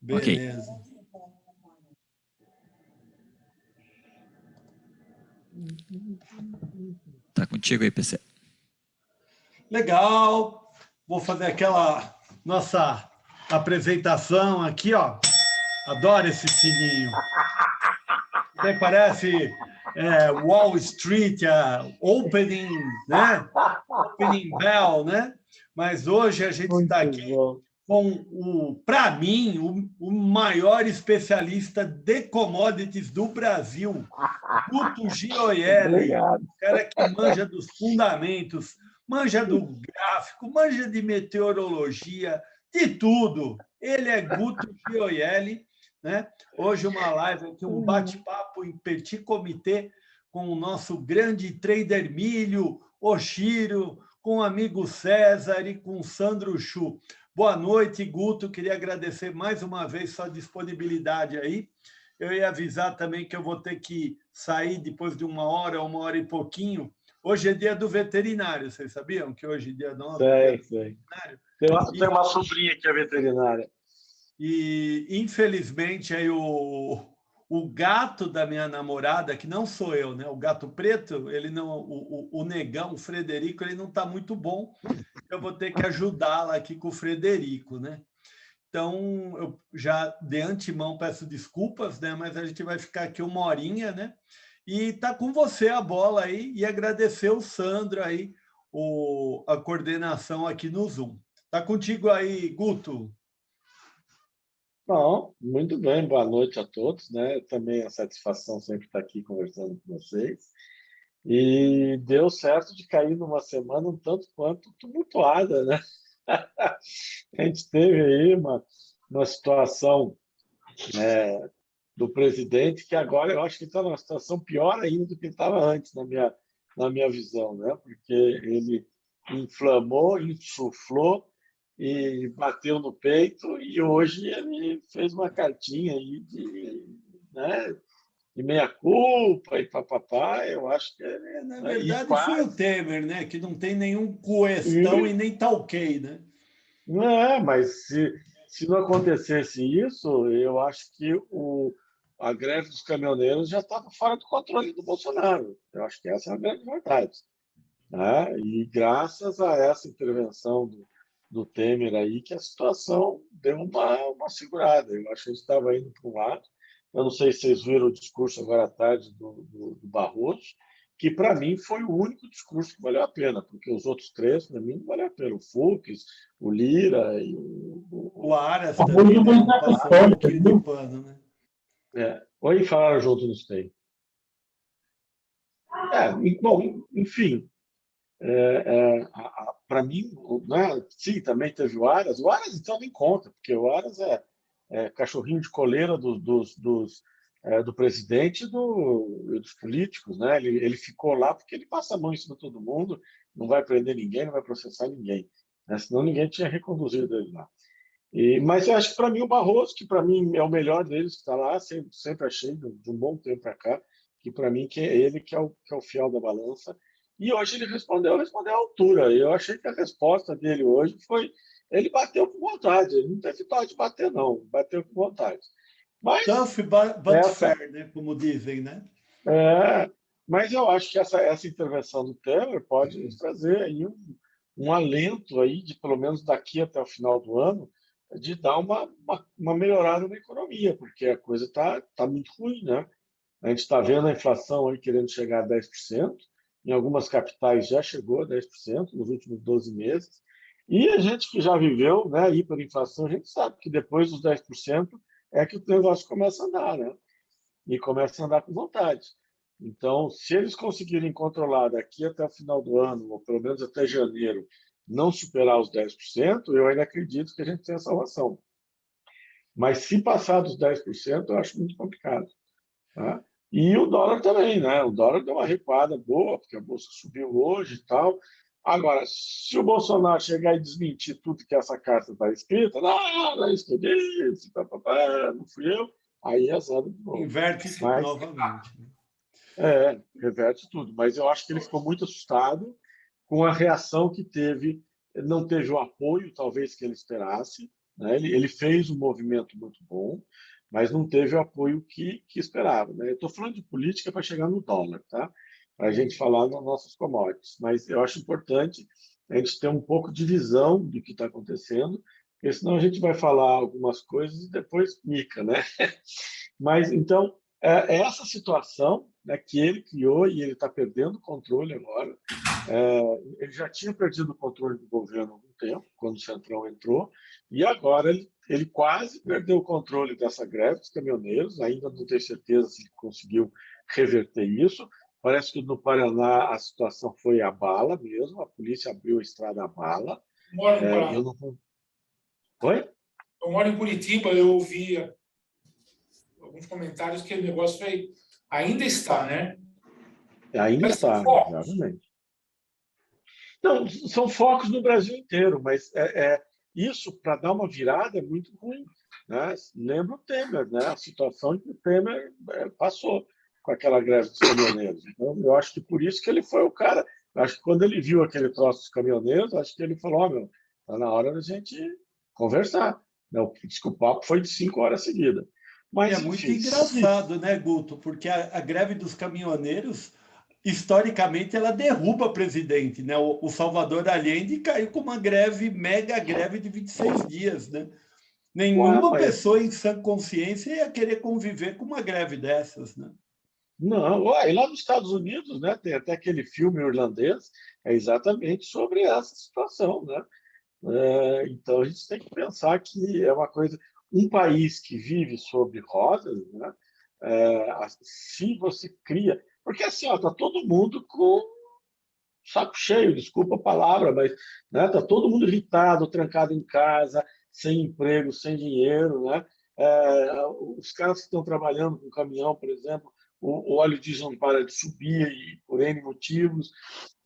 Ok. Beleza. Tá contigo aí, PC. Legal. Vou fazer aquela nossa apresentação aqui, ó. Adoro esse sininho. Até parece Wall Street, opening, né? Opening bell, né? Mas hoje a gente está aqui com para mim, o maior especialista de commodities do Brasil, Guto Gioielli, o cara que manja dos fundamentos, manja do gráfico, manja de meteorologia, de tudo. Ele é Guto Gioielli, né? Hoje uma live aqui, um bate-papo em petit comité com o nosso grande trader Milho, Oshiro, com o amigo César e com o Sandro Chu. Boa noite, Guto. Queria agradecer mais uma vez sua disponibilidade aí. Eu ia avisar também que eu vou ter que sair depois de uma hora e pouquinho. Hoje é dia do veterinário, vocês sabiam que hoje é dia 9 é dia do veterinário? Tem uma sobrinha que é veterinária. E, infelizmente, aí o gato da minha namorada, que não sou eu, né? O gato preto, ele não, o negão, o Frederico, ele não está muito bom. Eu vou ter que ajudá-la aqui com o Frederico, né? Então, eu já de antemão peço desculpas, né? Mas a gente vai ficar aqui uma horinha, né? E tá com você a bola aí e agradecer o Sandro aí, a coordenação aqui no Zoom. Tá contigo aí, Guto. Bom, muito bem, boa noite a todos, né? Também a satisfação sempre estar aqui conversando com vocês. E deu certo de cair numa semana um tanto quanto tumultuada, né? A gente teve aí uma situação do presidente que agora eu acho que está numa situação pior ainda do que estava antes, na minha visão, né? Porque ele inflamou, insuflou e bateu no peito, e hoje ele fez uma cartinha aí de meia-culpa e papapá. Eu acho que na verdade foi o Temer, né? Que não tem nenhum questão e nem tá ok, né? Não é, mas se não acontecesse isso, eu acho que a greve dos caminhoneiros já estava fora do controle do Bolsonaro. Eu acho que essa é a grande verdade, né? E graças a essa intervenção do Temer aí, que a situação deu uma segurada. Eu acho que a gente estava indo para um lado. Eu não sei se vocês viram o discurso agora à tarde do Barroso, que para mim foi o único discurso que valeu a pena, porque os outros três, para mim, não valeu a pena. O Fux, o Lira e o Aras também, né? Passou um pouquinho de pano, né? Oi, falaram junto, não sei. Bom, enfim, para mim, né, sim, também teve o Aras. O Aras, então, nem conta, porque o Aras é cachorrinho de coleira do presidente e dos políticos, né? Ele ficou lá porque ele passa a mão em cima de todo mundo, não vai prender ninguém, não vai processar ninguém, né? Senão ninguém tinha reconduzido ele lá. Mas eu acho que, para mim, o Barroso, que para mim é o melhor deles que está lá, sempre achei, de um bom tempo para cá, que para mim que é ele que é o fiel da balança. E hoje ele respondeu à altura. Eu achei que a resposta dele hoje foi: ele bateu com vontade, ele não teve dó de bater, não, bateu com vontade. Mas, tough but fair, né? Como dizem, né? Mas eu acho que essa intervenção do Temer pode nos trazer aí um alento aí de, pelo menos daqui até o final do ano, de dar uma melhorada na economia, porque a coisa tá muito ruim, né? A gente está vendo a inflação aí querendo chegar a 10%, em algumas capitais já chegou a 10% nos últimos 12 meses, e a gente que já viveu, né, hiperinflação, a gente sabe que depois dos 10% é que o negócio começa a andar, né? E começa a andar com vontade. Então, se eles conseguirem controlar daqui até o final do ano, ou pelo menos até janeiro, não superar os 10%, eu ainda acredito que a gente tem a salvação. Mas se passar dos 10%, eu acho muito complicado. Tá? E o dólar também, né? O dólar deu uma recuada boa, porque a bolsa subiu hoje e tal. Agora, se o Bolsonaro chegar e desmentir tudo que essa carta está escrita, não é isso que eu disse, não fui eu, aí é zero de novo. Inverte novamente. Reverte tudo. Mas eu acho que ele ficou muito assustado com a reação que teve. Não teve o apoio, talvez, que ele esperasse, né? Ele fez um movimento muito bom, mas não teve o apoio que esperava, né? Eu estou falando de política para chegar no dólar, tá? Para a gente falar nas nossas commodities. Mas eu acho importante a gente ter um pouco de visão do que está acontecendo, porque senão a gente vai falar algumas coisas e depois mica, né? Mas, então, é essa situação, né, que ele criou e ele está perdendo o controle agora. Ele já tinha perdido o controle do governo há algum tempo, quando o Centrão entrou, e agora ele quase perdeu o controle dessa greve dos caminhoneiros, ainda não tenho certeza se ele conseguiu reverter isso. Parece que no Paraná a situação foi a bala mesmo, a polícia abriu a estrada a bala. Moro no Paraná. Eu não... Oi? Eu moro em Curitiba, eu ouvi alguns comentários que o negócio ainda está, né? Ainda Mas está, exatamente. Não, são focos no Brasil inteiro, mas isso, para dar uma virada, é muito ruim, né? Lembra o Temer, né? A situação que o Temer passou com aquela greve dos caminhoneiros. Então, eu acho que por isso que ele foi o cara. Acho que quando ele viu aquele troço dos caminhoneiros, acho que ele falou: meu, está na hora da gente conversar. Não, diz que o papo foi de 5 horas seguidas. Mas, é muito engraçado, né, Guto? Porque a greve dos caminhoneiros, historicamente, ela derruba presidente, né? O Salvador Allende caiu com uma greve, mega greve de 26 dias, né? Nenhuma pessoa em sã consciência ia querer conviver com uma greve dessas, né? Não, e lá nos Estados Unidos, né, tem até aquele filme irlandês, é exatamente sobre essa situação, né? Então a gente tem que pensar que é uma coisa, um país que vive sobre rodas, né? Se você cria, porque assim, ó, tá todo mundo com saco cheio, desculpa a palavra, mas né, tá todo mundo irritado, trancado em casa, sem emprego, sem dinheiro, né? Os caras que estão trabalhando com caminhão, por exemplo, o óleo diesel não para de subir e por N motivos,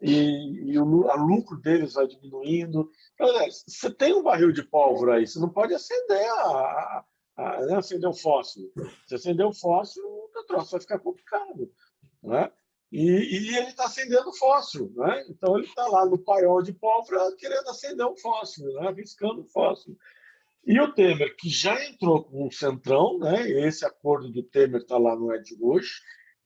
e o lucro deles vai diminuindo. Então, né, você tem um barril de pólvora aí, você não pode acender né, acender o fósforo. Se acender o fósforo, o troço vai ficar complicado, né? E ele está acendendo fósforo, né? Então ele está lá no paiol de pólvora querendo acender um fósforo, né? Arriscando o fósforo. E o Temer, que já entrou com um centrão, né? Esse acordo do Temer está lá, não é de hoje,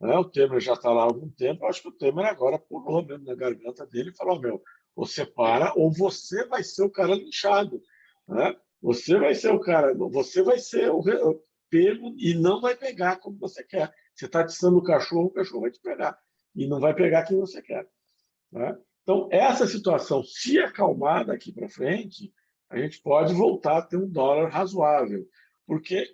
né? O Temer já está lá há algum tempo. Eu acho que o Temer agora pulou mesmo na garganta dele e falou: meu, você para ou você vai ser o cara linchado, né? Você vai ser o cara, você vai ser o pego e não vai pegar como você quer. Você está atiçando o cachorro vai te pegar e não vai pegar quem você quer, né? Então, essa situação, se acalmar daqui para frente, a gente pode voltar a ter um dólar razoável, porque,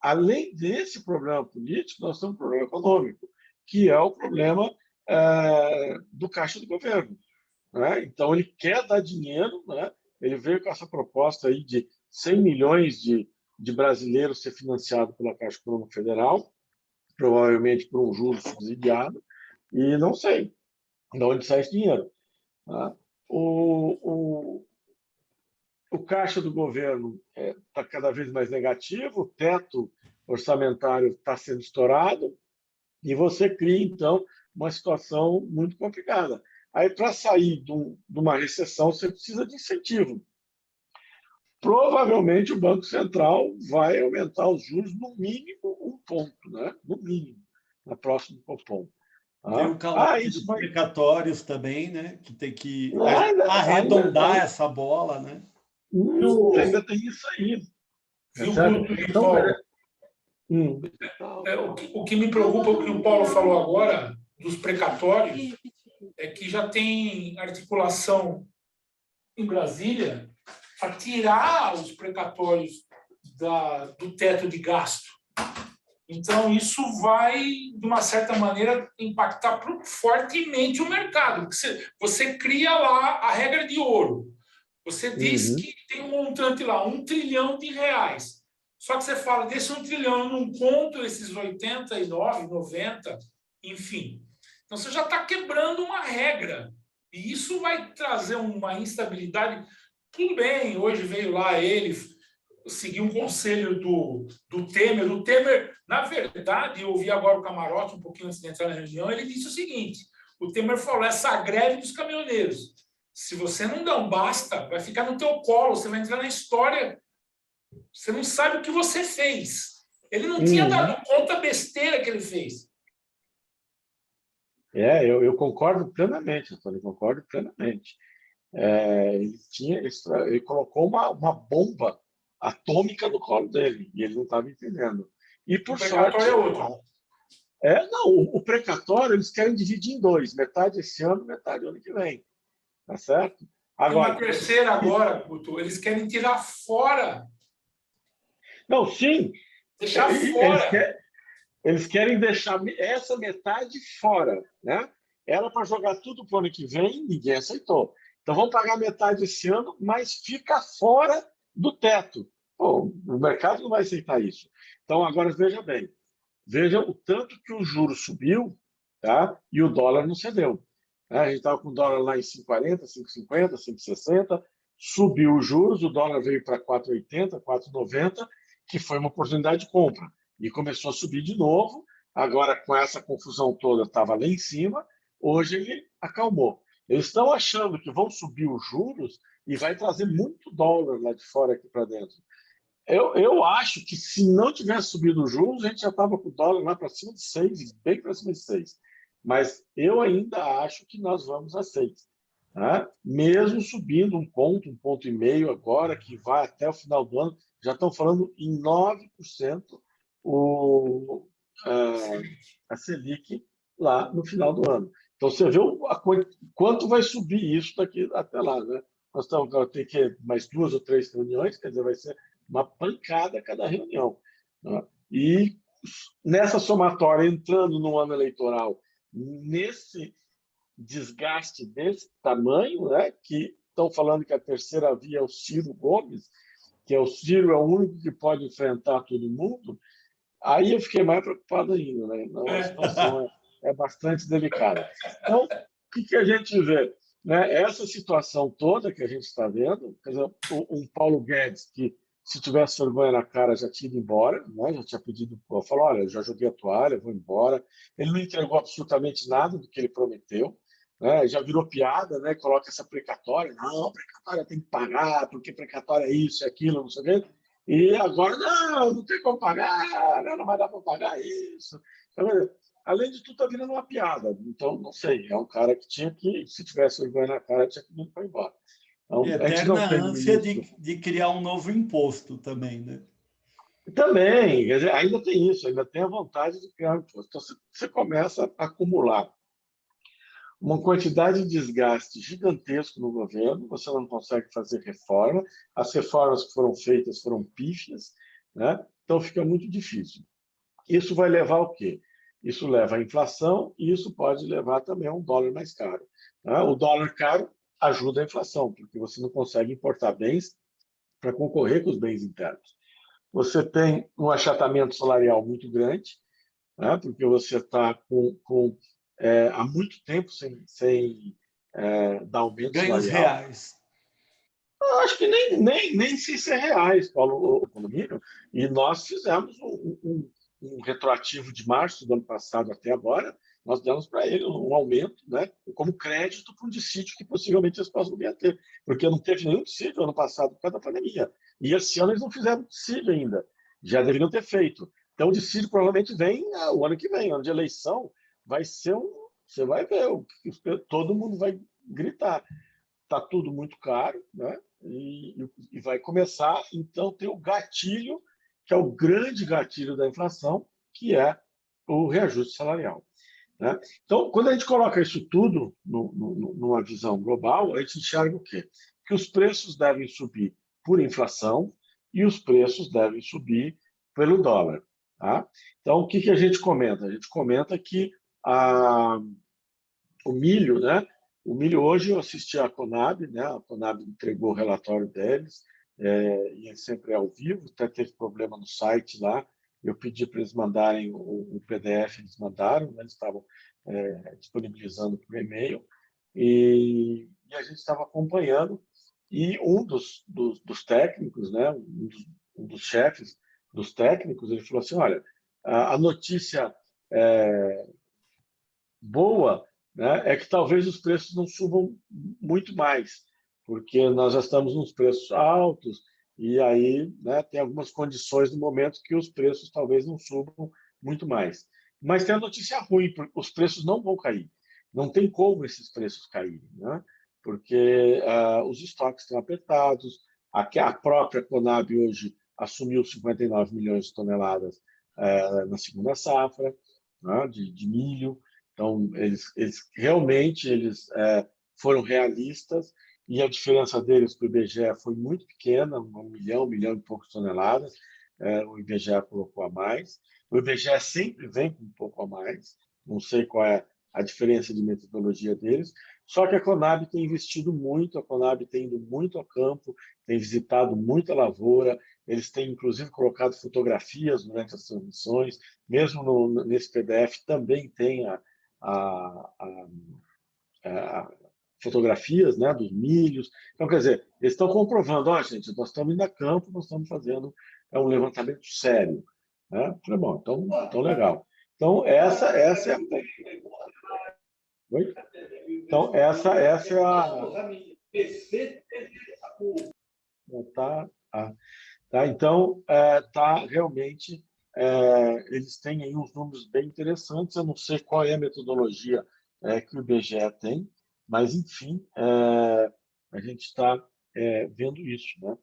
além desse problema político, nós temos um problema econômico, que é o problema do caixa do governo, né? Então, ele quer dar dinheiro, né? Ele veio com essa proposta aí de 100 milhões de brasileiros ser financiado pela Caixa Econômica Federal, provavelmente por um juros subsidiado, e não sei de onde sai esse dinheiro, tá? O caixa do governo está cada vez mais negativo, o teto orçamentário está sendo estourado, e você cria, então, uma situação muito complicada. Aí, para sair de uma recessão, você precisa de incentivo. Provavelmente o Banco Central vai aumentar os juros no mínimo 1 ponto, né? No mínimo, na próxima Copom. Tem o calote dos precatórios também, né? Que tem que arredondar essa bola, né? Ainda tem isso aí. Então, o que me preocupa, o que o Paulo falou agora, dos precatórios, é que já tem articulação em Brasília para tirar os precatórios do teto de gasto. Então, isso vai, de uma certa maneira, impactar fortemente o mercado. Você cria lá a regra de ouro. Você diz que tem um montante lá, R$1 trilhão. Só que você fala, desse 1 trilhão, eu não conto esses 89, 90, enfim. Então, você já está quebrando uma regra. E isso vai trazer uma instabilidade. Tudo bem, hoje veio lá ele seguir um conselho do Temer. O Temer, na verdade, eu ouvi agora o Camarote, um pouquinho antes de entrar na reunião, ele disse o seguinte: o Temer falou, essa greve dos caminhoneiros, se você não dá um basta, vai ficar no teu colo, você vai entrar na história Você não sabe o que você fez. Ele não tinha dado conta da besteira que ele fez. Eu concordo plenamente, Antônio, concordo plenamente. Ele colocou uma bomba atômica no colo dele, e ele não estava entendendo. E, O por sorte, precatório é outro. não, o precatório eles querem dividir em dois, metade esse ano, metade ano que vem. Tá certo? Tem uma Agora, terceira agora, Guto. Eles querem tirar fora. não, sim, Deixar eles fora. querem, eles querem deixar essa metade fora, né? Era para jogar tudo para o ano que vem, ninguém aceitou. Então vamos pagar metade esse ano, mas fica fora do teto. Pô, o mercado não vai aceitar isso. Então agora veja bem, veja o tanto que o juro subiu, tá? E o dólar não cedeu. Né? A gente estava com o dólar lá em 5,40, 5,50, 5,60, subiu os juros, o dólar veio para 4,80, 4,90, que foi uma oportunidade de compra. E começou a subir de novo. Agora, com essa confusão toda, estava lá em cima. Hoje ele acalmou. Eles estão achando que vão subir os juros e vai trazer muito dólar lá de fora aqui para dentro. Eu acho que se não tivesse subido os juros, a gente já estava com o dólar lá para cima de 6, bem para cima de 6. Mas eu ainda acho que nós vamos a 6. Tá? Mesmo subindo um ponto e meio agora, que vai até o final do ano, já estão falando em 9% o, a Selic lá no final do ano. Então, você vê quanto vai subir isso daqui até lá. Né? Nós estamos ter que mais 2 ou 3 reuniões, quer dizer, vai ser uma pancada a cada reunião. Né? E nessa somatória, entrando no ano eleitoral, nesse desgaste desse tamanho, né, que estão falando que a terceira via é o Ciro Gomes, que é o Ciro é o único que pode enfrentar todo mundo, aí eu fiquei mais preocupado ainda. Né? Então, a situação é bastante delicada. Então, o que a gente vê? Né? Essa situação toda que a gente está vendo, quer dizer, um Paulo Guedes que, se tivesse vergonha na cara, já tinha ido embora, né? Já tinha pedido, falou, olha, já joguei a toalha, vou embora. Ele não entregou absolutamente nada do que ele prometeu. Né? Já virou piada, né? Coloca essa precatória. Não, precatória tem que pagar, porque precatória é isso, é aquilo, não sei o quê. E agora, não tem como pagar, não vai dar para pagar isso. Então, além de tudo, está virando uma piada. Então, não sei, é um cara que tinha que, se tivesse vergonha na cara, tinha que vir para embora. Então, E a gente não eterna tem um ânsia ministro. de criar um novo imposto também, né? Também, quer dizer, ainda tem isso, ainda tem a vontade de criar um imposto. Então, você começa a acumular uma quantidade de desgaste gigantesco no governo, você não consegue fazer reforma, as reformas que foram feitas foram pífias, né? Então fica muito difícil. Isso vai levar ao quê? Isso leva à inflação e isso pode levar também a um dólar mais caro. Né? O dólar caro ajuda a inflação, porque você não consegue importar bens para concorrer com os bens internos. Você tem um achatamento salarial muito grande, né? Porque você está há muito tempo sem dar aumento Ganhos salarial. reais. Eu acho que nem se isso é reais, Paulo, o condomínio. E nós fizemos um retroativo de março do ano passado até agora, nós demos para ele um aumento, né, como crédito para um dissídio que possivelmente eles possam vir a ter, porque não teve nenhum dissídio ano passado por causa da pandemia. E esse ano eles não fizeram dissídio ainda, já deveriam ter feito. Então o dissídio provavelmente vem o ano que vem, ano de eleição, vai ser você vai ver, todo mundo vai gritar. Está tudo muito caro, né? E vai começar, então, ter o gatilho, que é o grande gatilho da inflação, que é o reajuste salarial. Né? Então, quando a gente coloca isso tudo numa visão global, a gente enxerga o quê? Que os preços devem subir por inflação e os preços devem subir pelo dólar. Tá? Então, o que a gente comenta? A gente comenta que o milho, né? O milho hoje eu assisti à Conab, né? A Conab entregou o relatório deles, e ele sempre é ao vivo, até teve problema no site lá. Eu pedi para eles mandarem o PDF, eles mandaram, né? Eles estavam disponibilizando por e-mail, e a gente estava acompanhando, e um dos técnicos, né? Um dos chefes dos técnicos, ele falou assim, olha, a notícia boa, né, é que talvez os preços não subam muito mais, porque nós já estamos nos preços altos e aí, né, tem algumas condições no momento que os preços talvez não subam muito mais. Mas tem a notícia ruim, porque os preços não vão cair. Não tem como esses preços caírem, né? Porque os estoques estão apertados, a própria Conab hoje assumiu 59 milhões de toneladas na segunda safra, né, de milho. Então, eles realmente foram realistas, e a diferença deles para o IBGE foi muito pequena, 1 milhão e poucos toneladas. O IBGE colocou a mais. O IBGE sempre vem com um pouco a mais, não sei qual é a diferença de metodologia deles, só que a Conab tem investido muito, a Conab tem ido muito ao campo, tem visitado muita lavoura, eles têm, inclusive, colocado fotografias durante as transmissões, mesmo nesse PDF também tem fotografias, né, dos milhos. Então, quer dizer, eles estão comprovando, gente, nós estamos indo a campo, nós estamos fazendo um levantamento sério. Né? Falei, bom, então legal. Então, essa é a... Oi? Então, essa é a... Então, realmente, eles têm aí uns números bem interessantes. Eu não sei qual é a metodologia que o IBGE tem, mas, enfim, a gente está vendo isso, né?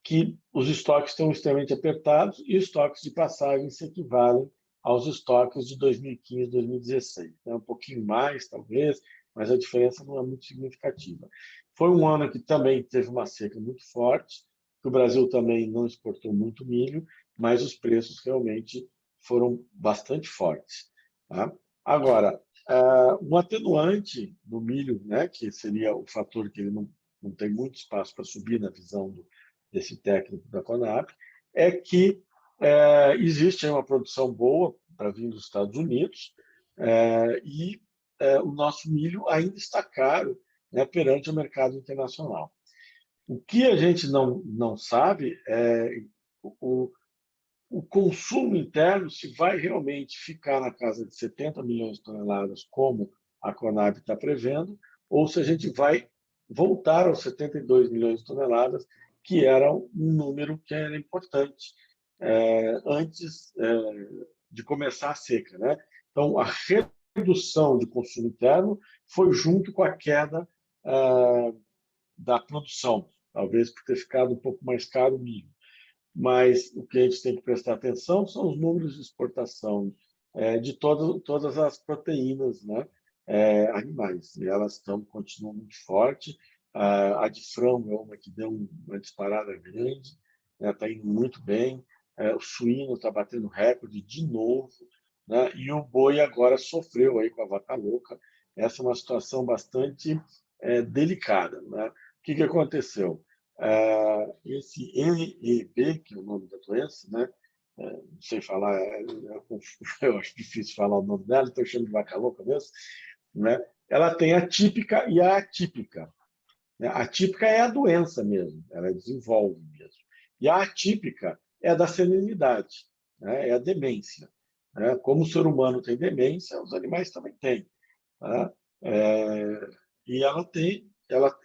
Que os estoques estão extremamente apertados e estoques de passagem se equivalem aos estoques de 2015, 2016. Então, um pouquinho mais, talvez, mas a diferença não é muito significativa. Foi um ano que também teve uma seca muito forte, que o Brasil também não exportou muito milho, mas os preços realmente foram bastante fortes. Tá? Agora, um atenuante no milho, né, que seria o fator que ele não tem muito espaço para subir na visão desse técnico da Conab, é que existe uma produção boa para vir dos Estados Unidos e o nosso milho ainda está caro, né, perante o mercado internacional. O que a gente não sabe é o consumo interno, se vai realmente ficar na casa de 70 milhões de toneladas, como a Conab está prevendo, ou se a gente vai voltar aos 72 milhões de toneladas, que era um número que era importante antes de começar a seca, né? Então, a redução de consumo interno foi junto com a queda da produção, talvez por ter ficado um pouco mais caro o milho. Mas o que a gente tem que prestar atenção são os números de exportação de todas as proteínas, né, animais. E elas continuam muito fortes. A de frango é uma que deu uma disparada grande, está indo muito bem. O suíno está batendo recorde de novo, né? E o boi agora sofreu aí com a vaca louca. Essa é uma situação bastante delicada, né? O que aconteceu? Esse NEB, que é o nome da doença, né? Não sei falar, eu acho difícil falar o nome dela, estou chamando de vaca louca mesmo, né? Ela tem a típica e a atípica. A típica é a doença mesmo, ela desenvolve mesmo. E a atípica é a da senilidade, né? É a demência. Né? Como o ser humano tem demência, os animais também têm. Tá? E ela tem,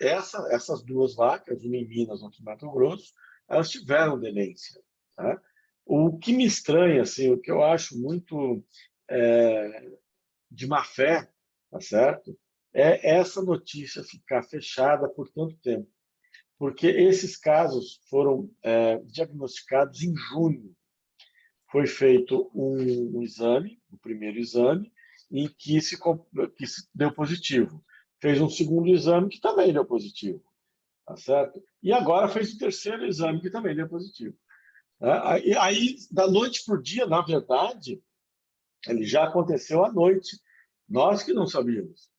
essas duas vacas, uma em Minas, outra em Mato Grosso, elas tiveram demência. Tá? O que me estranha, assim, o que eu acho muito de má fé, tá certo? É essa notícia ficar fechada por tanto tempo, porque esses casos foram diagnosticados em junho. Foi feito um exame, o primeiro exame, em que se deu positivo. Fez um segundo exame que também deu positivo, tá certo? E agora fez o terceiro exame que também deu positivo. Aí, da noite para o dia, na verdade, ele já aconteceu à noite. Nós que não sabíamos.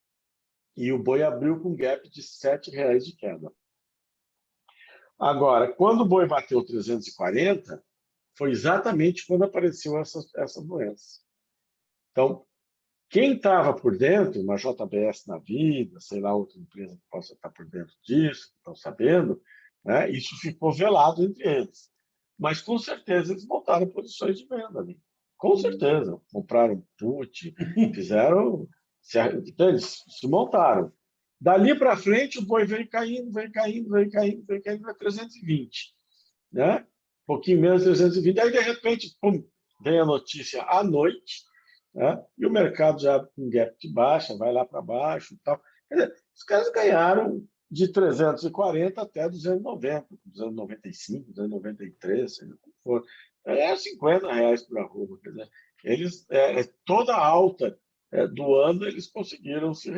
E o boi abriu com um gap de R$ 7,00 de queda. Agora, quando o boi bateu 340, foi exatamente quando apareceu essa doença. Então, quem estava por dentro, uma JBS na vida, sei lá, outra empresa que possa estar por dentro disso, que estão sabendo, né, isso ficou velado entre eles. Mas, com certeza, eles montaram posições de venda ali. Com certeza. Compraram put, fizeram... Eles se montaram. Dali para frente, o boi veio caindo, veio caindo, veio caindo, veio caindo para 320. né? Um pouquinho menos de 320, aí de repente, pum, vem a notícia à noite, né? E o mercado já com gap de baixa, vai lá para baixo e tal. Quer dizer, os caras ganharam de 340 até 290, 295, 293, seja o que for. É R$ 50 por arroba. Quer dizer, eles, toda a alta do ano, eles conseguiram se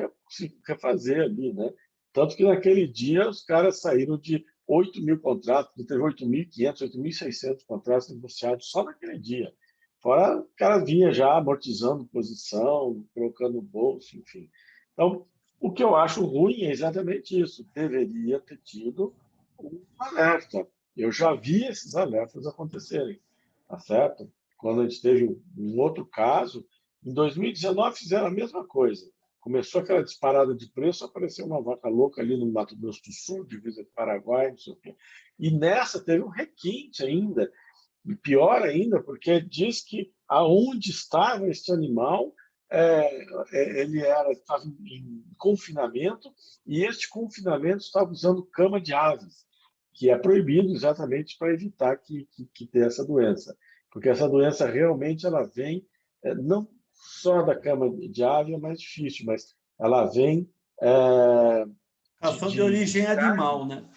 refazer ali, né? Tanto que naquele dia os caras saíram de 8 mil contratos, teve 8.500, 8.600 contratos negociados só naquele dia. Fora o cara vinha já amortizando posição, colocando no bolso, enfim. Então, o que eu acho ruim é exatamente isso. Deveria ter tido um alerta. Eu já vi esses alertas acontecerem, tá certo? Quando a gente teve um outro caso, em 2019 fizeram a mesma coisa. Começou aquela disparada de preço, apareceu uma vaca louca ali no Mato Grosso do Sul, divisa com o Paraguai, não sei o quê. E nessa teve um requinte ainda, e pior ainda, porque diz que aonde estava esse animal, ele estava em confinamento, e este confinamento estava usando cama de aves, que é proibido exatamente para evitar que tenha essa doença. Porque essa doença realmente ela vem, não só da cama de ave, é mais difícil, mas ela vem Ração de origem animal, né?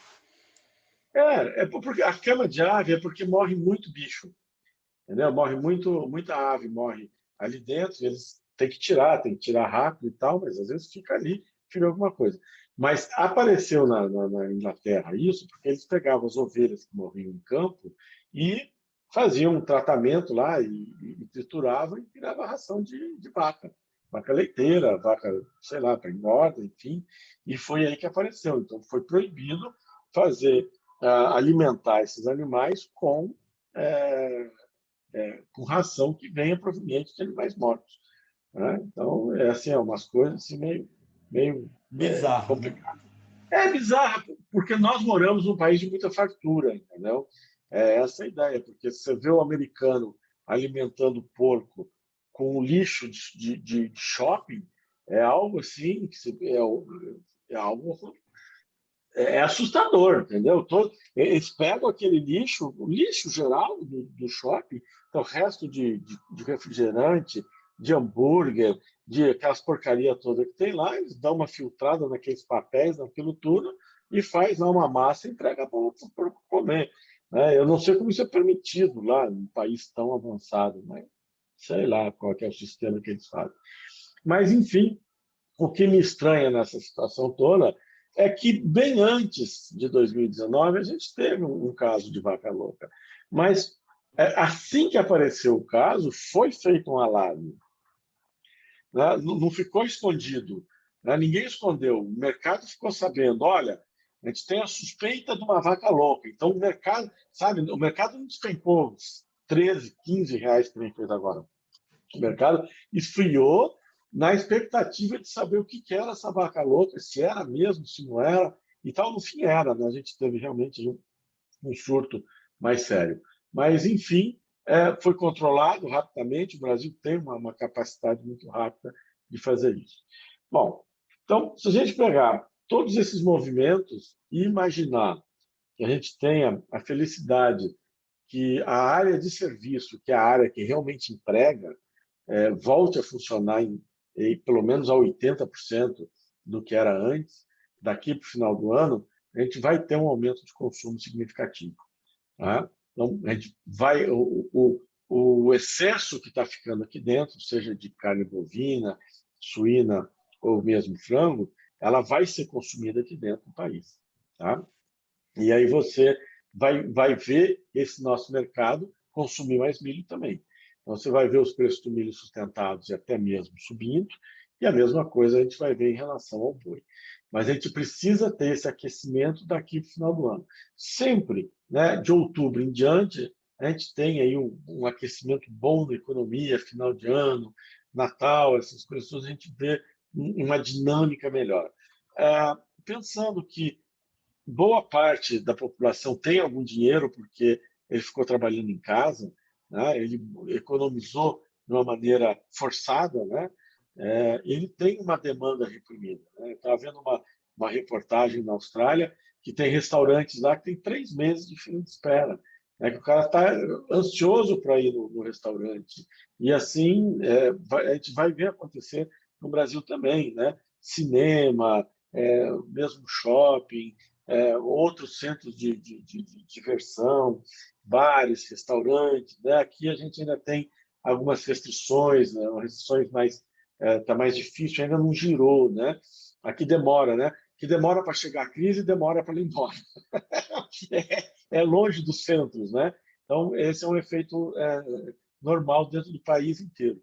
porque a cama de ave é porque morre muito bicho, entendeu? Morre muita ave, morre ali dentro, eles têm que tirar rápido e tal, mas às vezes fica ali, tira alguma coisa. Mas apareceu na Inglaterra isso, porque eles pegavam as ovelhas que morriam em campo e faziam um tratamento lá e trituravam e virava ração de vaca. Vaca leiteira, vaca, sei lá, para engorda, enfim. E foi aí que apareceu. Então, foi proibido fazer, alimentar esses animais com ração que venha proveniente de animais mortos, né? Então, assim, umas coisas assim, meio Bizarro, né? complicadas. É bizarro, porque nós moramos num país de muita fartura, entendeu? É essa a ideia, porque você vê o americano alimentando porco com lixo de shopping, é algo assim, é algo assustador, entendeu? Eles pegam aquele lixo, o lixo geral do shopping, então, o resto de refrigerante, de hambúrguer, de aquelas porcaria toda que tem lá, eles dão uma filtrada naqueles papéis, naquilo tudo, e faz lá uma massa e entrega para o porco comer, né? Eu não sei como isso é permitido lá, num país tão avançado, mas sei lá qual que é o sistema que eles fazem. Mas, enfim, o que me estranha nessa situação toda é que, bem antes de 2019, a gente teve um caso de vaca louca. Mas, assim que apareceu o caso, foi feito um alarme, né? Não ficou escondido, né? Ninguém escondeu. O mercado ficou sabendo, olha, a gente tem a suspeita de uma vaca louca. Então, o mercado, sabe, o mercado não despencou R$ 13, R$ 15 que nem fez agora. O mercado esfriou na expectativa de saber o que era essa vaca louca, se era mesmo, se não era, e tal. No fim era, né? A gente teve realmente um surto mais sério. Mas, enfim, foi controlado rapidamente. O Brasil tem uma capacidade muito rápida de fazer isso. Bom, então, se a gente pegar todos esses movimentos e imaginar que a gente tenha a felicidade que a área de serviço, que é a área que realmente emprega, volte a funcionar pelo menos a 80% do que era antes, daqui para o final do ano, a gente vai ter um aumento de consumo significativo. Tá? Então, a gente vai, o excesso que está ficando aqui dentro, seja de carne bovina, suína ou mesmo frango, ela vai ser consumida aqui dentro do país. Tá? E aí você vai ver esse nosso mercado consumir mais milho também. Então, você vai ver os preços do milho sustentados e até mesmo subindo, e a mesma coisa a gente vai ver em relação ao boi. Mas a gente precisa ter esse aquecimento daqui para o final do ano. Sempre, né, de outubro em diante, a gente tem aí um aquecimento bom da economia, final de ano, Natal, essas coisas todas, a gente vê uma dinâmica melhor. Pensando que boa parte da população tem algum dinheiro porque ele ficou trabalhando em casa, né? Ele economizou de uma maneira forçada, né? Ele tem uma demanda reprimida, né? Estava vendo uma reportagem na Austrália que tem restaurantes lá que tem 3 meses de fila de espera, né? Que o cara está ansioso para ir no restaurante. E assim, a gente vai ver acontecer no Brasil também, né? Cinema, mesmo shopping, outros centros de diversão, bares, restaurantes, né? Aqui a gente ainda tem algumas restrições, né? Restrições mais está mais difícil, ainda não girou, né? Aqui demora, né? Que demora para chegar a crise e demora para ir embora. É longe dos centros, né? Então esse é um efeito normal dentro do país inteiro.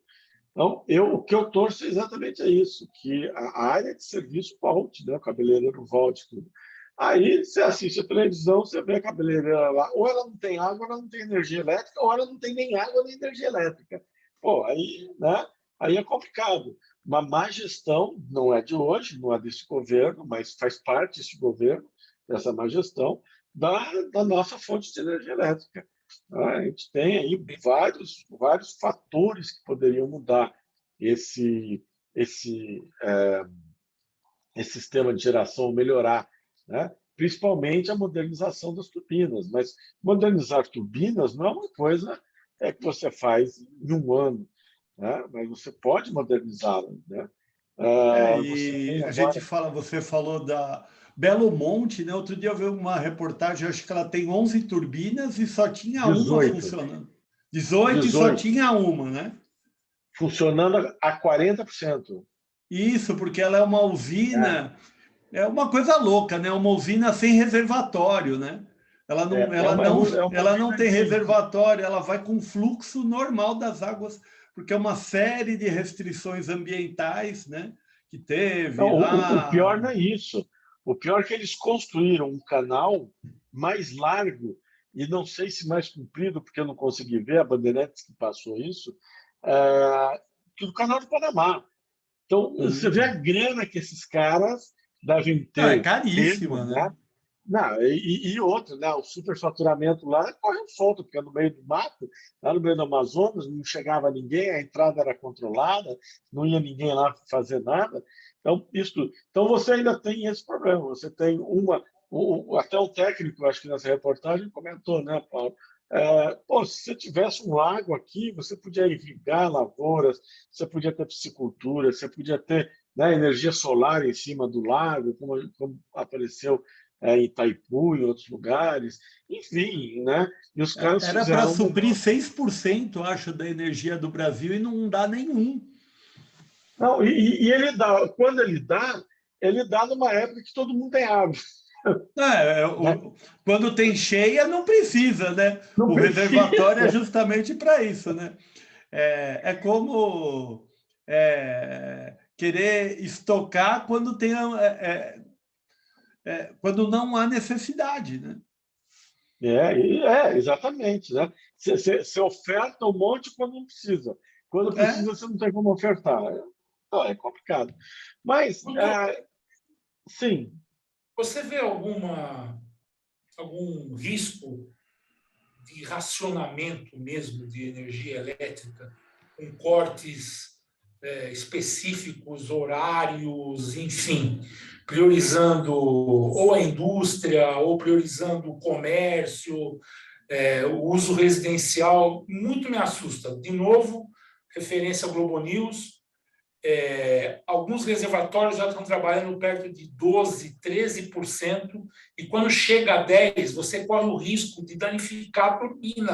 Então, o que eu torço exatamente é isso, que a área de serviço volte, né? O cabeleireiro volte, tudo. Aí você assiste a televisão, você vê a cabeleireira lá, ou ela não tem água, ou ela não tem energia elétrica, ou ela não tem nem água nem energia elétrica. Pô, aí, né? Aí é complicado. Uma má gestão, não é de hoje, não é desse governo, mas faz parte desse governo, dessa má gestão, da nossa fonte de energia elétrica. A gente tem aí vários fatores que poderiam mudar esse, esse, esse sistema de geração, melhorar, né? Principalmente a modernização das turbinas. Mas modernizar turbinas não é uma coisa que você faz em um ano, né? Mas você pode modernizá-la, né? Você tem E a gente agora fala, você falou da Belo Monte, né? Outro dia eu vi uma reportagem, acho que ela tem 11 turbinas e só tinha uma 18, funcionando. 18 e só 18, tinha uma, né? funcionando a 40%. Isso, porque ela é uma usina, é uma coisa louca, né? Uma usina sem reservatório, né? Ela não, É uma, é uma ela não usina tem reservatório, ela vai com fluxo normal das águas, porque é uma série de restrições ambientais, né? Que Não, teve o pior não lá. é isso. O pior é que eles construíram um canal mais largo e não sei se mais comprido, porque eu não consegui ver, a Bandeirantes que passou isso, que o canal do Panamá. Então, você vê a grana que esses caras devem Não, é ter pego, caríssima, né? né? Não, e outro, né? O superfaturamento lá correu solto, porque é no meio do mato, lá no meio do Amazonas, não chegava ninguém, a entrada era controlada, não ia ninguém lá fazer nada. Então você ainda tem esse problema. Você tem até o técnico, acho que nessa reportagem comentou, né, Paulo? Pô, se você tivesse um lago aqui, você podia irrigar lavouras, você podia ter piscicultura, você podia ter, né, energia solar em cima do lago, como apareceu em Itaipu e outros lugares, enfim, né? E os caras Era para fizeram um suprir negócio. 6%, acho, da energia do Brasil e não dá nenhum. Não, e quando ele dá numa época que todo mundo tem água, né? Quando tem cheia, não precisa, né? Não O reservatório é precisa. justamente para isso, né? É como querer estocar quando tem quando não há necessidade, né? Exatamente, né? Você oferta um monte quando não precisa. Quando É, precisa, você não tem como ofertar. Não, é complicado. Mas, Doutor, sim, você vê algum risco de racionamento mesmo de energia elétrica, com cortes específicos, horários, enfim, priorizando ou a indústria, ou priorizando o comércio, o uso residencial, muito me assusta. De novo, referência ao Globo News, alguns reservatórios já estão trabalhando perto de 12%, 13%, e quando chega a 10%, você corre o risco de danificar a turbina,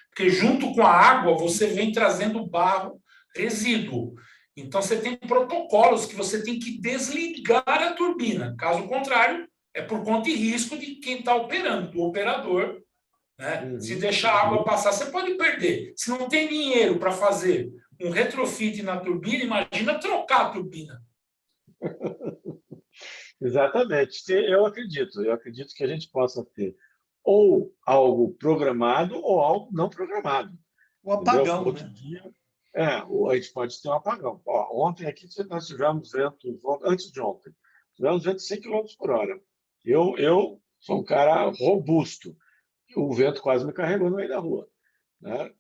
porque junto com a água você vem trazendo barro, resíduo. Então você tem protocolos que você tem que desligar a turbina. Caso contrário, é por conta e risco de quem está operando, do operador. Né? Se deixar a água passar, você pode perder. Se não tem dinheiro para fazer um retrofit na turbina, imagina trocar a turbina. exatamente. Eu acredito que a gente possa ter ou algo programado ou algo não programado. o Entendeu? apagão, Outro né? dia, a gente pode ter um apagão. Ó, ontem aqui nós tivemos ventos, antes de ontem, tivemos ventos 100 quilômetros por hora. Eu sou um cara robusto. O vento quase me carregou no meio da rua, né?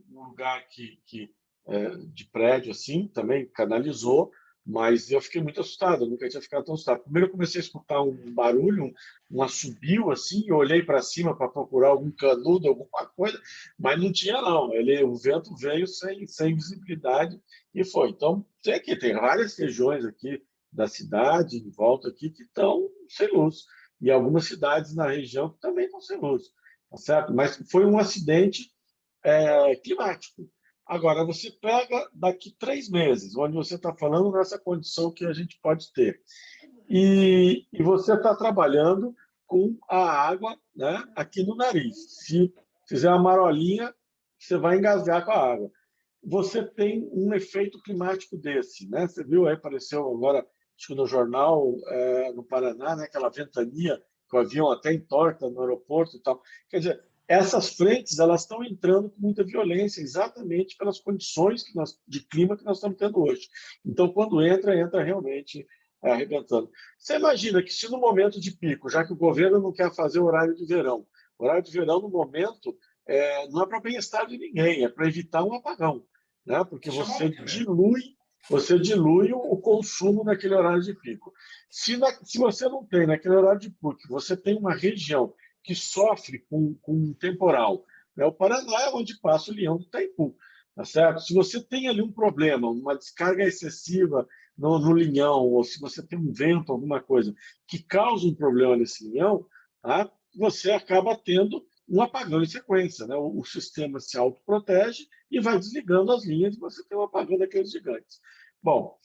Um lugar de prédio assim também canalizou, Mas eu fiquei muito assustado, eu nunca tinha ficado tão assustado. Primeiro eu comecei a escutar um barulho, um assobio, assim, eu olhei para cima para procurar algum canudo, alguma coisa, mas não tinha, não. O vento veio sem visibilidade e foi. Então, tem várias regiões aqui da cidade, em volta aqui, que estão sem luz. E algumas cidades na região que também estão sem luz, tá certo? Mas foi um acidente climático. Agora, você pega daqui 3 meses, onde você está falando nessa condição que a gente pode ter, e você está trabalhando com a água, né, aqui no nariz. Se fizer uma marolinha, você vai engasgar com a água. Você tem um efeito climático desse, né? Você viu aí, apareceu agora, acho que no jornal, no Paraná, né, aquela ventania, que o avião até entorta no aeroporto e tal. Quer dizer, essas frentes elas estão entrando com muita violência, exatamente pelas condições de clima que nós estamos tendo hoje. Então, quando entra realmente arrebentando. Você imagina que se no momento de pico, já que o governo não quer fazer horário de verão, no momento, não é para o bem-estar de ninguém, é para evitar um apagão, né? Porque você dilui o consumo naquele horário de pico. Se você não tem, naquele horário de pico, você tem uma região que sofre com um temporal, né? O Paraná é onde passa o Leão do Itaipu, tá certo? Se você tem ali um problema, uma descarga excessiva no linhão, ou se você tem um vento, alguma coisa que causa um problema nesse linhão, tá? Você acaba tendo um apagão em sequência, né? O sistema se autoprotege e vai desligando as linhas e você tem um apagão daqueles gigantes. Bom,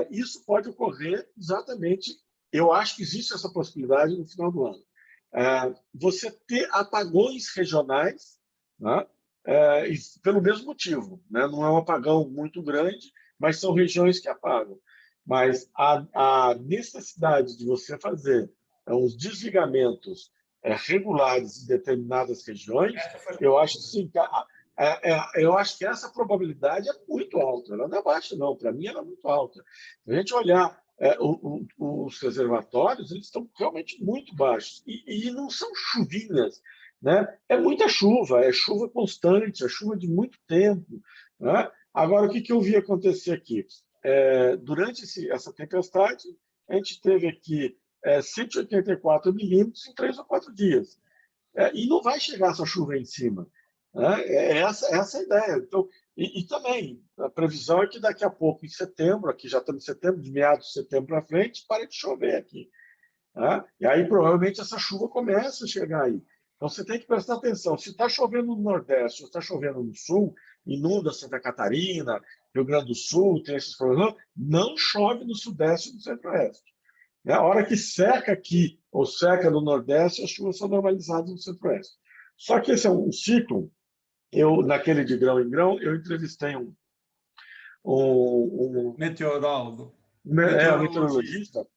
isso pode ocorrer exatamente, eu acho que existe essa possibilidade no final do ano. Você ter apagões regionais, né? Pelo mesmo motivo, né? Não é um apagão muito grande, mas são regiões que apagam. Mas a necessidade de você fazer os desligamentos regulares em determinadas regiões, eu acho sim, eu acho que essa probabilidade é muito alta. Ela não é baixa, não. Para mim, ela é muito alta. Se a gente olhar os reservatórios, eles estão realmente muito baixos. E não são chuvinhas, né? É muita chuva, é chuva constante, é chuva de muito tempo, né? Agora, o que eu vi acontecer aqui? Durante essa tempestade, a gente teve aqui 184 milímetros em 3 ou 4 dias. E não vai chegar essa chuva em cima, né? Essa é a ideia. Então, e também, a previsão é que daqui a pouco, em setembro, aqui já estamos em setembro, de meados de setembro para frente, pare de chover aqui, né? E aí, provavelmente, essa chuva começa a chegar aí. Então, você tem que prestar atenção. Se está chovendo no Nordeste ou está chovendo no Sul, inunda Santa Catarina, Rio Grande do Sul, tem esses problemas, não chove no Sudeste e no Centro-Oeste. A hora que seca aqui ou seca no Nordeste, as chuvas são normalizadas no Centro-Oeste. Só que esse é um ciclo. Naquele de grão em grão, eu entrevistei um Meteorólogo. um meteorologista,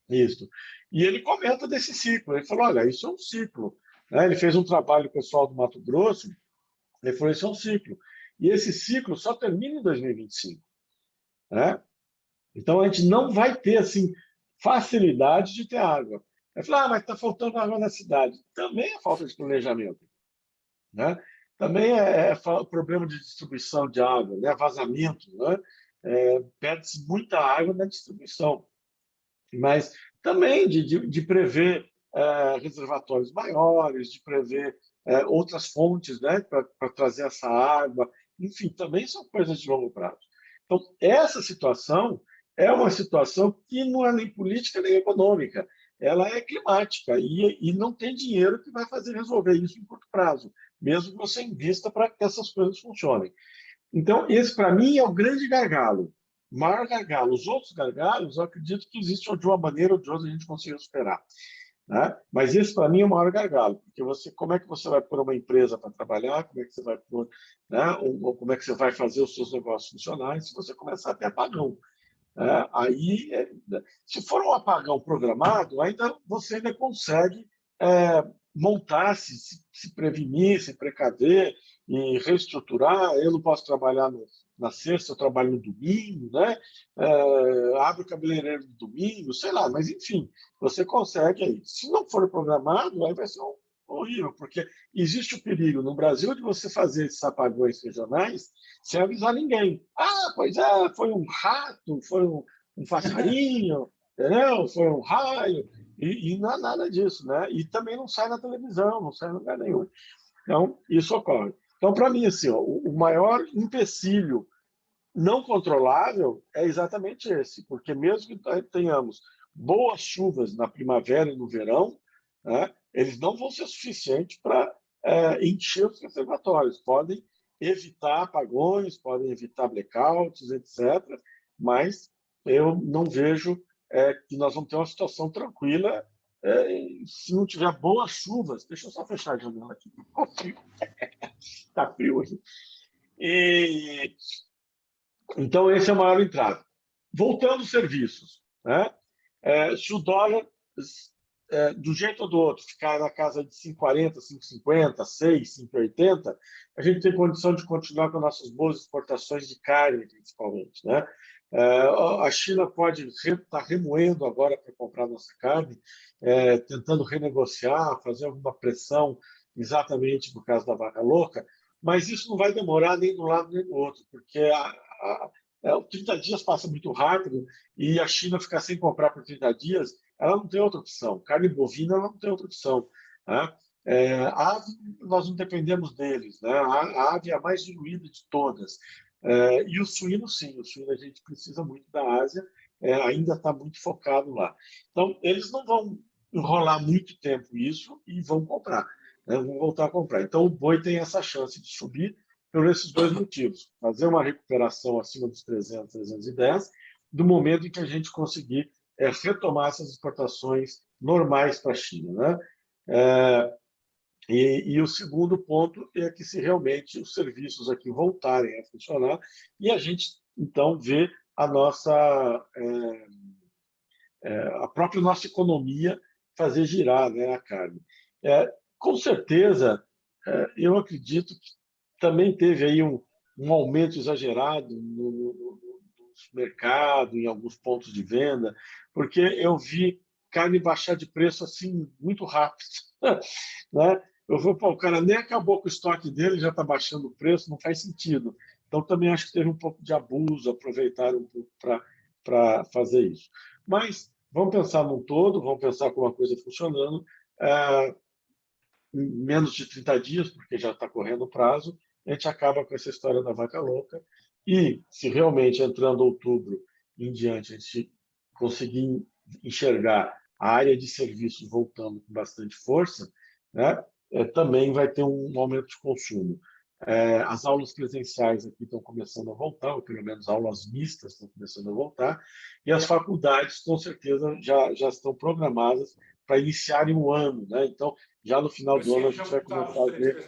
isso. E ele comenta desse ciclo. Ele falou: olha, isso é um ciclo, né? Ele fez um trabalho pessoal do Mato Grosso, ele falou: isso é um ciclo. E esse ciclo só termina em 2025, né? Então a gente não vai ter assim facilidade de ter água. Ele falou: mas está faltando água na cidade. Também é falta de planejamento, né? Também é problema de distribuição de água, né? Vazamento, né? Perde-se muita água na distribuição. Mas também de prever reservatórios maiores, de prever outras fontes, né, para trazer essa água. Enfim, também são coisas de longo prazo. Então, essa situação é uma situação que não é nem política nem econômica, ela é climática e não tem dinheiro que vai fazer resolver isso em curto prazo, mesmo que você invista para que essas coisas funcionem. Então, esse, para mim, é o grande gargalo, o maior gargalo. Os outros gargalos, eu acredito que existe de uma maneira ou de outra a gente consiga superar, né? Mas esse, para mim, é o maior gargalo, porque como é que você vai pôr uma empresa para trabalhar, como é que você vai pôr, né? Como é que você vai fazer os seus negócios funcionarem se você começar a ter apagão? Aí, se for um apagão programado, você ainda consegue montar, se prevenir, se precaver e reestruturar. Eu não posso trabalhar na sexta, eu trabalho no domingo, né? Abre o cabeleireiro no domingo, sei lá, mas enfim, você consegue aí. Se não for programado, aí vai ser horrível, porque existe o perigo no Brasil de você fazer esses apagões regionais sem avisar ninguém. Ah, pois é, foi um rato, foi um passarinho, entendeu? Foi um raio, e não é nada disso, né? E também não sai na televisão, não sai em lugar nenhum. Então, isso ocorre. Então, para mim, assim, ó, o maior empecilho não controlável é exatamente esse, porque mesmo que tenhamos boas chuvas na primavera e no verão, né, eles não vão ser suficientes para encher os reservatórios. Podem evitar apagões, podem evitar blackouts, etc., mas eu não vejo que nós vamos ter uma situação tranquila se não tiver boas chuvas. Deixa eu só fechar a janela aqui. Está frio. Está frio aqui. E então, esse é o maior entrave. Voltando aos serviços, né? Se o dólar, do jeito ou do outro, ficar na casa de 5,40, 5,50, 6, 5,80, a gente tem condição de continuar com nossas boas exportações de carne, principalmente, né? A China pode estar remoendo agora para comprar nossa carne, tentando renegociar, fazer alguma pressão exatamente por causa da vaca louca, mas isso não vai demorar nem de um lado nem do outro, porque 30 dias passa muito rápido e a China ficar sem comprar por 30 dias, ela não tem outra opção. Carne bovina, ela não tem outra opção. Né? A ave, nós não dependemos deles. Né? A ave é a mais diluída de todas. E o suíno, sim. O suíno a gente precisa muito da Ásia, ainda está muito focado lá. Então, eles não vão enrolar muito tempo isso e vão comprar. Vão voltar a comprar. Então, o boi tem essa chance de subir por esses dois motivos. Fazer uma recuperação acima dos 300, 310, do momento em que a gente conseguir retomar essas exportações normais para a China. Né? E o segundo ponto é que se realmente os serviços aqui voltarem a funcionar e a gente, então, vê a própria nossa economia fazer girar, né, a carne. Com certeza, eu acredito que também teve aí um aumento exagerado no mercado, em alguns pontos de venda, porque eu vi carne baixar de preço assim muito rápido. Né? Eu vou, o cara nem acabou com o estoque dele, já está baixando o preço, não faz sentido. Então, também acho que teve um pouco de abuso, aproveitaram um pouco para fazer isso. Mas vamos pensar num todo, vamos pensar com uma coisa funcionando. Em menos de 30 dias, porque já está correndo o prazo, a gente acaba com essa história da vaca louca. E se realmente entrando outubro em diante, a gente conseguir enxergar a área de serviços voltando com bastante força, né, também vai ter um aumento de consumo. As aulas presenciais aqui estão começando a voltar, ou pelo menos aulas mistas estão começando a voltar, e as faculdades, com certeza, já estão programadas para iniciarem o ano. Né? Então, já no final do ano, a gente vai começar a ver.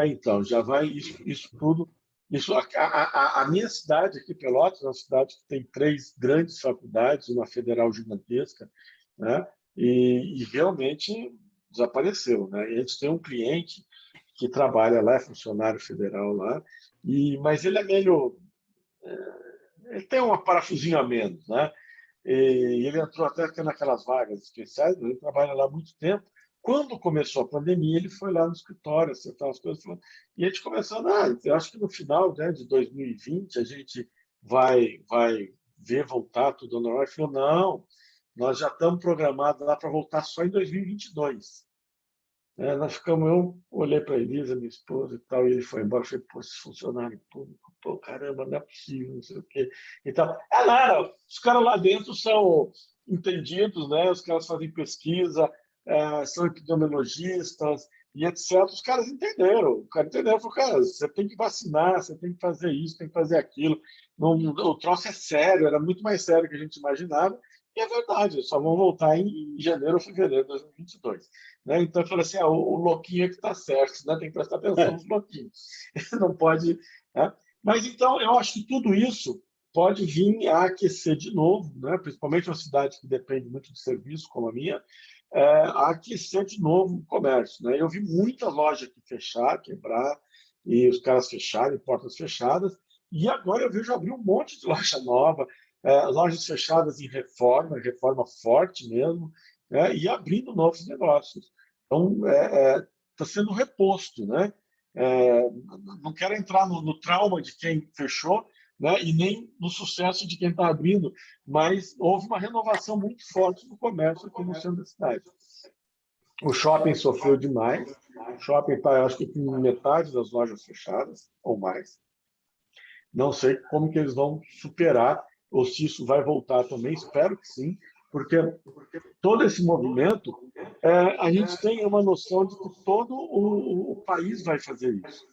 Então, já vai isso tudo. A minha cidade aqui, Pelotas, é uma cidade que tem 3 grandes faculdades, uma federal gigantesca, né? E realmente desapareceu. Né? E a gente tem um cliente que trabalha lá, é funcionário federal lá, mas ele é meio. Ele tem uma parafusinho a menos, né? E ele entrou até naquelas vagas especiais, ele trabalha lá há muito tempo. Quando começou a pandemia, ele foi lá no escritório, acertar as coisas, e a gente começando, eu acho que no final, né, de 2020 a gente vai ver voltar tudo ao normal. Ele falou, não, nós já estamos programados lá para voltar só em 2022. Nós ficamos, eu olhei para a Elisa, minha esposa e tal, e ele foi embora. Eu falei, pô, esse funcionário público, pô, caramba, não é possível, não sei o quê. E tal. Nada, os caras lá dentro são entendidos, né? Os caras fazem pesquisa, são epidemiologistas e etc. Os caras entenderam. O cara entendeu, falou, cara, você tem que vacinar, você tem que fazer isso, tem que fazer aquilo. Não, o troço é sério, era muito mais sério do que a gente imaginava. E é verdade, só vão voltar em janeiro ou fevereiro de 2022. Né? Então, eu falei assim, o louquinho é que está certo, né? Tem que prestar atenção nos louquinhos. Não pode... Né? Mas, então, eu acho que tudo isso pode vir a aquecer de novo, né? Principalmente uma cidade que depende muito de serviço, como a minha, a aquecer de novo o comércio. Né? Eu vi muita loja aqui fechar, quebrar, e os caras fecharem, portas fechadas, e agora eu vejo abrir um monte de loja nova, lojas fechadas em reforma forte mesmo, né, e abrindo novos negócios. Então, está sendo reposto, né? Não quero entrar no trauma de quem fechou, né, e nem no sucesso de quem está abrindo, mas houve uma renovação muito forte do comércio aqui no centro da cidade. O shopping sofreu demais. O shopping está, acho que, com metade das lojas fechadas, ou mais. Não sei como que eles vão superar, ou se isso vai voltar também, espero que sim, porque todo esse movimento, a gente tem uma noção de que todo o país vai fazer isso.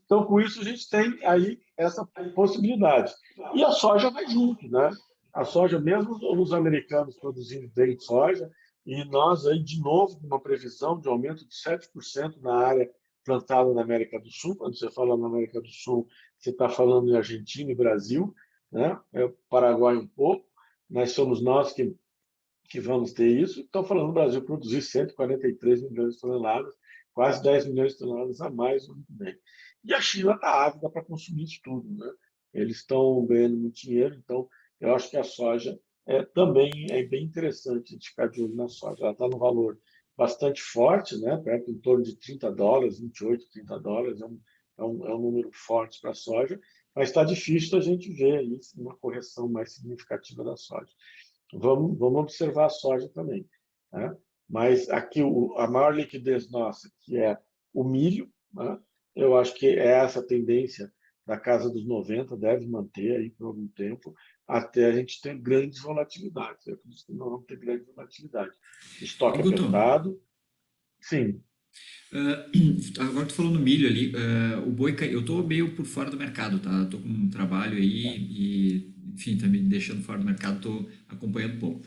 Então, com isso, a gente tem aí essa possibilidade. E a soja vai junto, né? A soja, mesmo os americanos produzindo bem soja, e nós aí, de novo, com uma previsão de aumento de 7% na área plantada na América do Sul. Quando você fala na América do Sul, você está falando em Argentina e Brasil, né? Paraguai um pouco, mas somos nós que vamos ter isso. Estão falando do Brasil produzir 143 milhões de toneladas, quase 10 milhões de toneladas a mais no ano que vem. E a China está ávida para consumir isso tudo, né? Eles estão ganhando muito dinheiro, então eu acho que a soja também é bem interessante a gente ficar de olho na soja. Ela está no valor bastante forte, né? Perto em torno de $30, 28, $30, é um número forte para a soja, mas está difícil a gente ver aí uma correção mais significativa da soja. Vamos observar a soja também, né? Mas aqui a maior liquidez nossa, que é o milho, né? Eu acho que essa tendência da casa dos 90 deve manter aí por algum tempo, até a gente ter grandes volatilidades. Eu acredito que nós vamos ter grande volatilidade. E, Estoque Guto, apertado, sim. agora tu falou no milho ali, o boi, eu tô meio por fora do mercado, tá? Tô com um trabalho aí e, enfim, tá me deixando fora do mercado, tô acompanhando um pouco.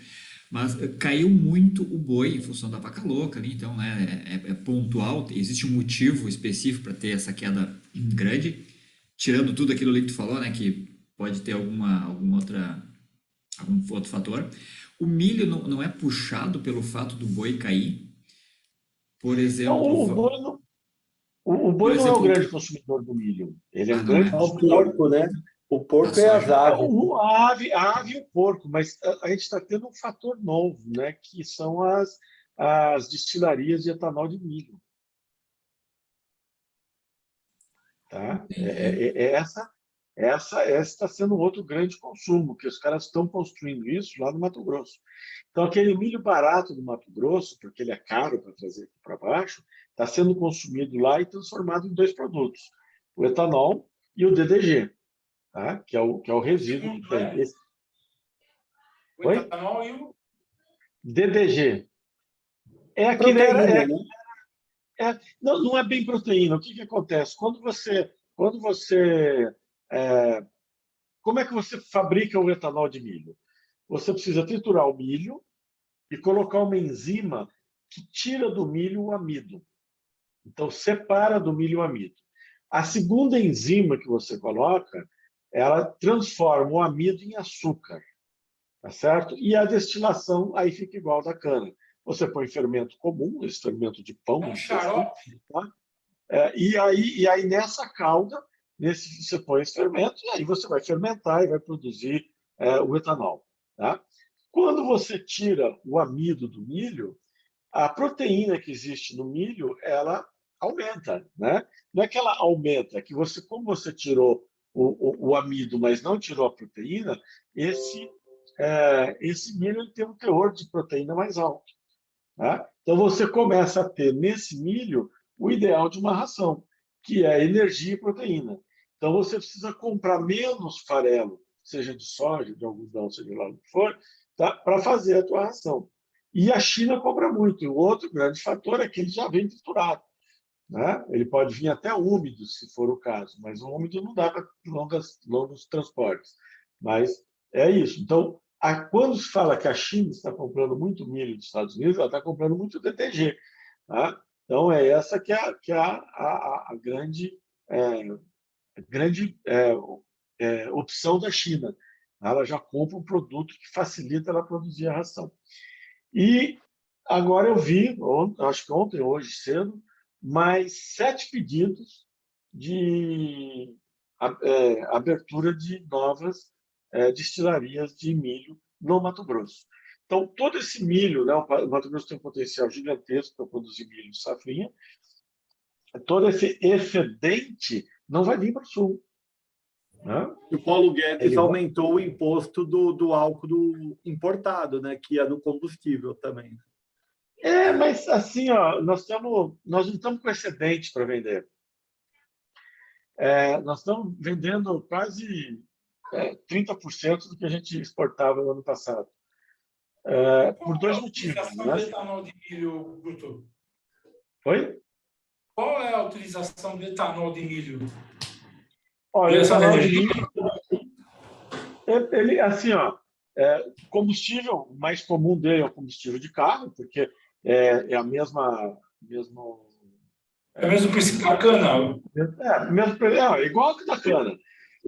Mas caiu muito o boi em função da vaca louca ali, então, né, é pontual, existe um motivo específico para ter essa queda grande, tirando tudo aquilo ali que tu falou, né, que pode ter algum outro fator. O milho não é puxado pelo fato do boi cair, por Então, exemplo, o por boi não é o exemplo, grande consumidor do milho. Ele é um não grande é? É o consumidor porco, né? O Da porco é as soja? aves. a ave e o porco, mas a gente está tendo um fator novo, né, que são as destilarias de etanol de milho. Tá? Entendi. Essa está sendo um outro grande consumo, que os caras estão construindo isso lá no Mato Grosso. Então, aquele milho barato do Mato Grosso, porque ele é caro para trazer aqui para baixo, está sendo consumido lá e transformado em dois produtos: o etanol e o DDG, tá? que é o resíduo que tem. O Oi? etanol e o... DDG. É aquele. Proteína, né? Não é bem proteína. O que acontece? Quando você como é que você fabrica o etanol de milho? Você precisa triturar o milho e colocar uma enzima que tira do milho o amido. Então, separa do milho o amido. A segunda enzima que você coloca, ela transforma o amido em açúcar, tá certo? E a destilação aí fica igual da cana. Você põe fermento comum, esse fermento de pão, É um vamos dizer assim, xarope. tá? E aí nessa calda, você põe esse fermento, e aí você vai fermentar e vai produzir o etanol. Tá? Quando você tira o amido do milho, a proteína que existe no milho, ela aumenta. Né? Não é que ela aumenta, é que como você tirou o amido, mas não tirou a proteína, esse milho ele tem um teor de proteína mais alto. Tá? Então, você começa a ter nesse milho o ideal de uma ração, que é energia e proteína. Então, você precisa comprar menos farelo, seja de soja, de algodão, seja lá o que for, tá? Para fazer a tua ração. E a China compra muito. E o outro grande fator é que ele já vem triturado. Né? Ele pode vir até úmido, se for o caso, mas o úmido não dá para longos transportes. Mas é isso. Então, quando se fala que a China está comprando muito milho dos Estados Unidos, ela está comprando muito DDG. Tá? Então, essa que é a grande opção da China. Ela já compra um produto que facilita ela produzir a ração. E agora eu vi, acho que ontem, hoje cedo, mais 7 pedidos de abertura de novas destilarias de milho no Mato Grosso. Então, todo esse milho, né, o Mato Grosso tem um potencial gigantesco para produzir milho de safrinha, todo esse excedente não vai vir para o sul. Né? E o Paulo Guedes Ele vai... aumentou o imposto do álcool importado, né, que é no combustível também. Mas assim, ó, nós não estamos com excedente para vender. Nós estamos vendendo quase 30% do que a gente exportava no ano passado. Por dois motivos. Qual é a utilização do etanol de milho, Guto? Oi? Qual é a utilização do etanol de milho? Olha, o etanol de milho, ele, assim, ó, combustível, o mais comum dele é o combustível de carro, porque é a mesma... É o mesmo princípio da cana? Igual que da cana.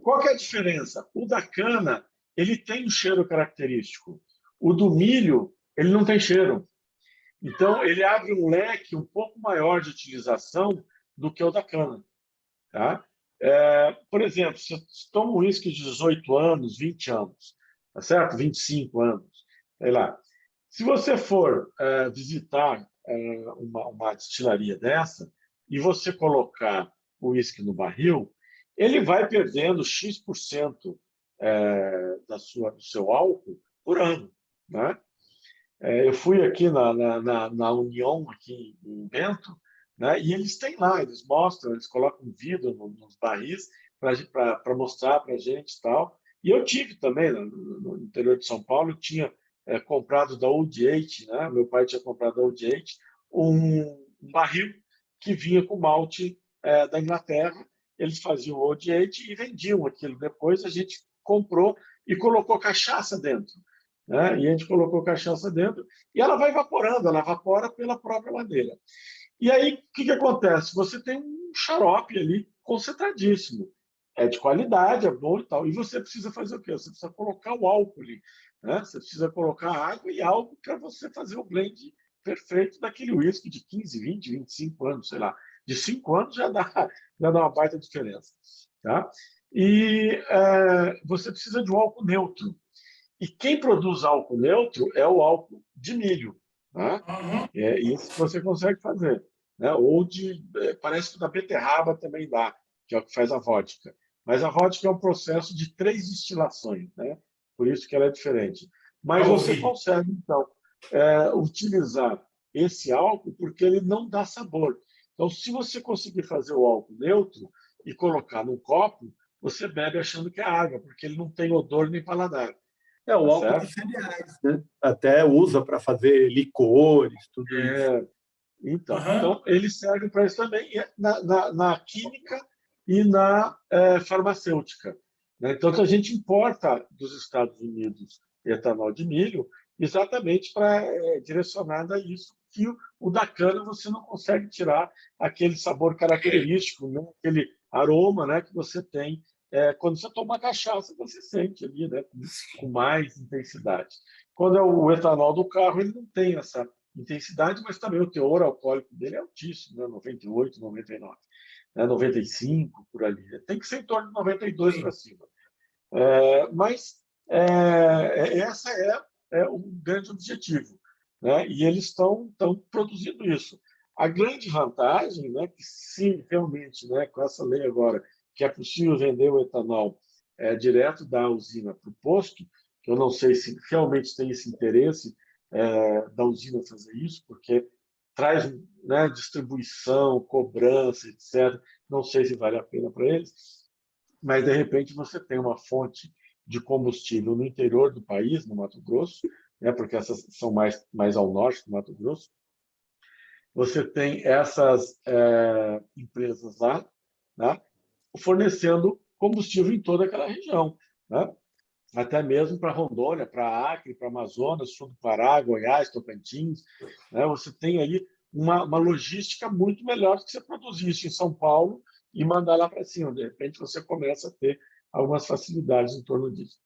Qual que é a diferença? O da cana, ele tem um cheiro característico. O do milho, ele não tem cheiro. Então, ele abre um leque um pouco maior de utilização do que o da cana. Tá? Por exemplo, se você toma um uísque de 18 anos, 20 anos, tá certo? 25 anos, sei lá. Se você for visitar uma destilaria dessa e você colocar o uísque no barril, ele vai perdendo X% do seu álcool por ano. Né? Eu fui aqui na União, aqui em Bento, né? E eles têm lá, eles mostram, eles colocam vidro nos barris para mostrar para a gente e tal. E eu tive também, no interior de São Paulo, eu tinha comprado da Old Eight, né? Meu pai tinha comprado da Old Eight, um barril que vinha com malte da Inglaterra. Eles faziam o Old Eight e vendiam aquilo. Depois a gente comprou e colocou cachaça dentro. Né? E a gente colocou cachaça dentro e ela vai evaporando, ela evapora pela própria madeira. E aí, o que acontece? Você tem um xarope ali concentradíssimo. É de qualidade, é bom e tal. E você precisa fazer o quê? Você precisa colocar o álcool ali. Né? Você precisa colocar água e álcool para você fazer o blend perfeito daquele whisky de 15, 20, 25 anos, sei lá. De 5 anos já dá uma baita diferença. Tá? E você precisa de um álcool neutro. E quem produz álcool neutro é o álcool de milho. Né? Isso você consegue fazer. Né? Ou parece que da beterraba também dá, que é o que faz a vodka. Mas a vodka é um processo de 3 destilações, né? Por isso que ela é diferente. Mas você consegue, então, utilizar esse álcool porque ele não dá sabor. Então, se você conseguir fazer o álcool neutro e colocar num copo, você bebe achando que é água, porque ele não tem odor nem paladar. O álcool de cereais, né? Até usa para fazer licores, tudo isso. Então, ele serve para isso também na química e na farmacêutica. Né? Então, a gente importa dos Estados Unidos etanol de milho exatamente para direcionado a isso, que o da cana você não consegue tirar aquele sabor característico, né? Aquele aroma, né, que você tem quando você toma cachaça, você sente ali, né, com mais intensidade. Quando é o etanol do carro, ele não tem essa intensidade, mas também o teor alcoólico dele é altíssimo, né? 98, 99, né? 95, por ali. Tem que ser em torno de 92 para cima. Mas essa é um grande objetivo. Né? E eles estão produzindo isso. A grande vantagem, né, que se realmente, né, com essa lei agora, que é possível vender o etanol direto da usina para o posto, que eu não sei se realmente tem esse interesse da usina fazer isso, porque traz, né, distribuição, cobrança, etc. Não sei se vale a pena para eles, mas, de repente, você tem uma fonte de combustível no interior do país, no Mato Grosso, né, porque essas são mais ao norte do Mato Grosso. Você tem essas empresas lá, né, fornecendo combustível em toda aquela região, né? Até mesmo para Rondônia, para Acre, para Amazonas, sul do Pará, Goiás, Tocantins. Né? Você tem aí uma logística muito melhor do que você produzir isso em São Paulo e mandar lá para cima. De repente, você começa a ter algumas facilidades em torno disso.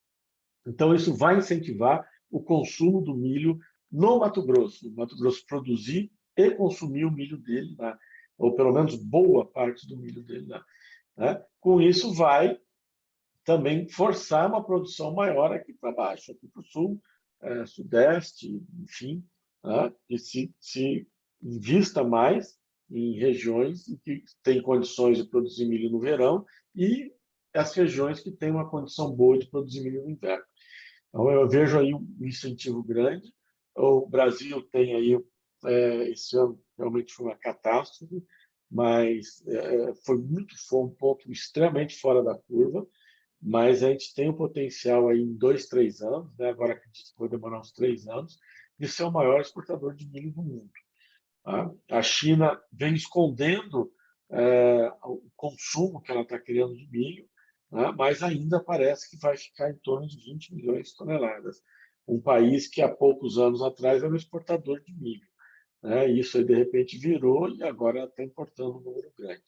Então, isso vai incentivar o consumo do milho no Mato Grosso. O Mato Grosso produzir e consumir o milho dele, né? Ou pelo menos boa parte do milho dele. Né? Com isso, vai também forçar uma produção maior aqui para baixo, aqui para o sul, Sudeste, enfim, né, que se invista mais em regiões que têm condições de produzir milho no verão e as regiões que têm uma condição boa de produzir milho no inverno. Então, eu vejo aí um incentivo grande. O Brasil tem aí, esse ano realmente foi uma catástrofe, mas foi um ponto extremamente fora da curva, mas a gente tem o potencial aí em 2, 3 anos, né? Agora acredito que vai demorar uns 3 anos, de ser o maior exportador de milho do mundo. Tá? A China vem escondendo o consumo que ela está criando de milho, né? Mas ainda parece que vai ficar em torno de 20 milhões de toneladas. Um país que há poucos anos atrás era um exportador de milho, né? Isso aí, de repente, virou e agora está importando um número grande.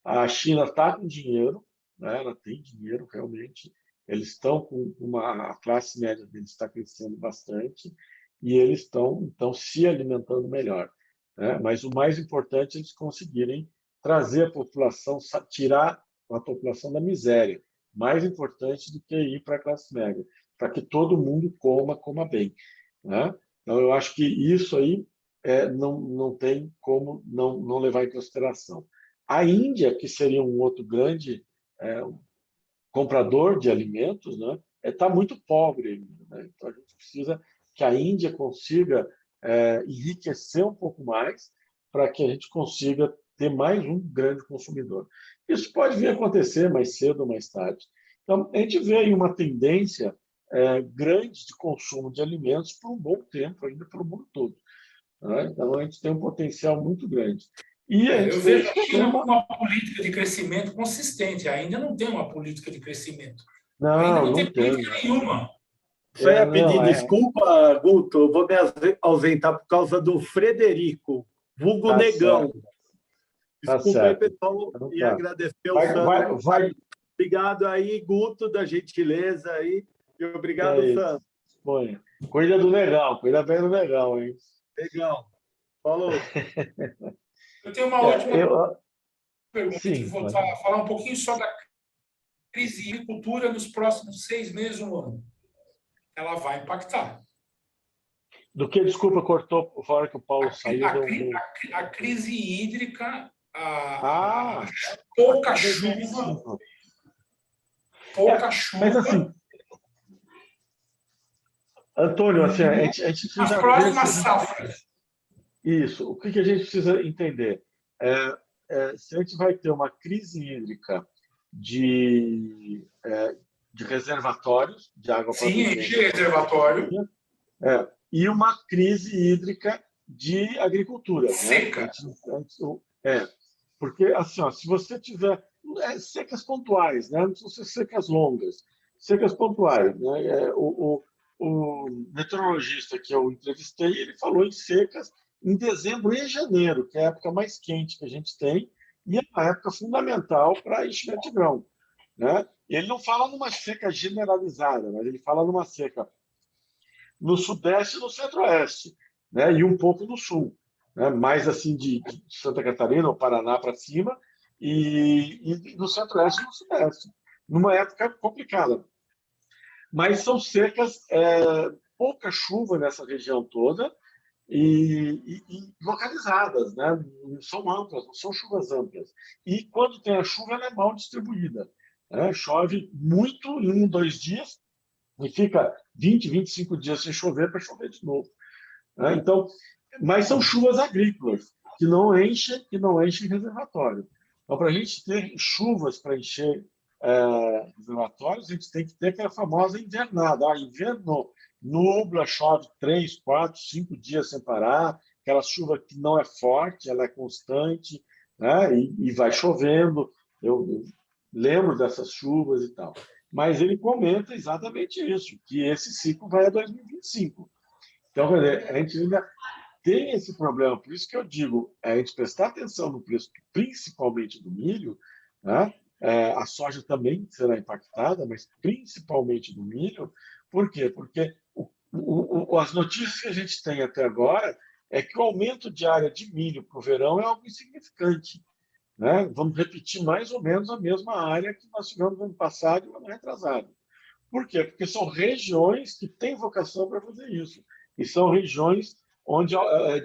A China está com dinheiro, né? Ela tem dinheiro realmente. Eles estão com a classe média deles está crescendo bastante e eles estão então se alimentando melhor, né? Mas o mais importante é eles conseguirem trazer a população, tirar a população da miséria. Mais importante do que ir para a classe média, para que todo mundo coma bem, né? Então, eu acho que isso aí não tem como não levar em consideração. A Índia, que seria um outro grande comprador de alimentos, né, está muito pobre ainda, né? Então, a gente precisa que a Índia consiga enriquecer um pouco mais para que a gente consiga ter mais um grande consumidor. Isso pode vir a acontecer mais cedo ou mais tarde. Então, a gente vê aí uma tendência grande de consumo de alimentos por um bom tempo, ainda para o mundo todo, né? Então, a gente tem um potencial muito grande. E a Eu gente tem vejo esse a China com problema. uma política de crescimento consistente. Ainda não tem uma política de crescimento. Ainda Não, não tem não tem. política nenhuma. Só ia Não, pedir desculpa, Guto, eu vou me ausentar por causa do Frederico, vulgo tá Negão. certo, tá Desculpa aí, certo. pessoal, Então, e tá. agradecer ao Vai, Sandro. vai, Obrigado aí, Guto, da gentileza aí. E é obrigado, isso. Sandro. Põe. Cuida do negão, cuida bem do negão, hein? Legal. Falou. Eu tenho uma última pergunta, que Sim, vou pode. falar um pouquinho só da crise de agricultura nos próximos 6 meses, um ano. Ela vai impactar. Do que, desculpa, cortou a hora que o Paulo saiu. A crise hídrica, a Ah, pouca para chuva, 2025. Mas chuva, assim, Antônio, assim, a gente as precisa ver se próximas safras. isso. O que a gente precisa entender? Se a gente vai ter uma crise hídrica de reservatórios de água para Sim, beber, encher reservatório, e uma crise hídrica de agricultura, né? seca. Porque, assim, ó, se você tiver secas pontuais, né? Não são secas longas, secas pontuais, né? O meteorologista que eu entrevistei, ele falou em secas em dezembro e janeiro, que é a época mais quente que a gente tem, e é uma época fundamental para enchimento de grão, né? Ele não fala numa seca generalizada, mas ele fala numa seca no sudeste e no centro-oeste, né? E um pouco no sul, né? Mais assim de Santa Catarina ou Paraná para cima, e no centro-oeste e no sudeste, numa época complicada. Mas são secas, pouca chuva nessa região toda e localizadas, né? Não são amplas, não são chuvas amplas. E quando tem a chuva, ela é mal distribuída, né? Chove muito em 1, 2 dias e fica 20, 25 dias sem chover para chover de novo, né? Então, mas são chuvas agrícolas que não enchem reservatório. Então, para a gente ter chuvas para encher reservatórios, a gente tem que ter aquela famosa invernada. Invernou, nubla, chove 3, 4, 5 dias sem parar, aquela chuva que não é forte, ela é constante, né? E vai chovendo. Eu lembro dessas chuvas e tal. Mas ele comenta exatamente isso, que esse ciclo vai a 2025. Então, quer dizer, a gente ainda tem esse problema. Por isso que eu digo, a gente prestar atenção no preço, principalmente do milho, né? A soja também será impactada, mas principalmente do milho. Por quê? Porque as notícias que a gente tem até agora é que o aumento de área de milho para o verão é algo insignificante, né? Vamos repetir mais ou menos a mesma área que nós tivemos no ano passado e no ano retrasado. Por quê? Porque são regiões que têm vocação para fazer isso. E são regiões onde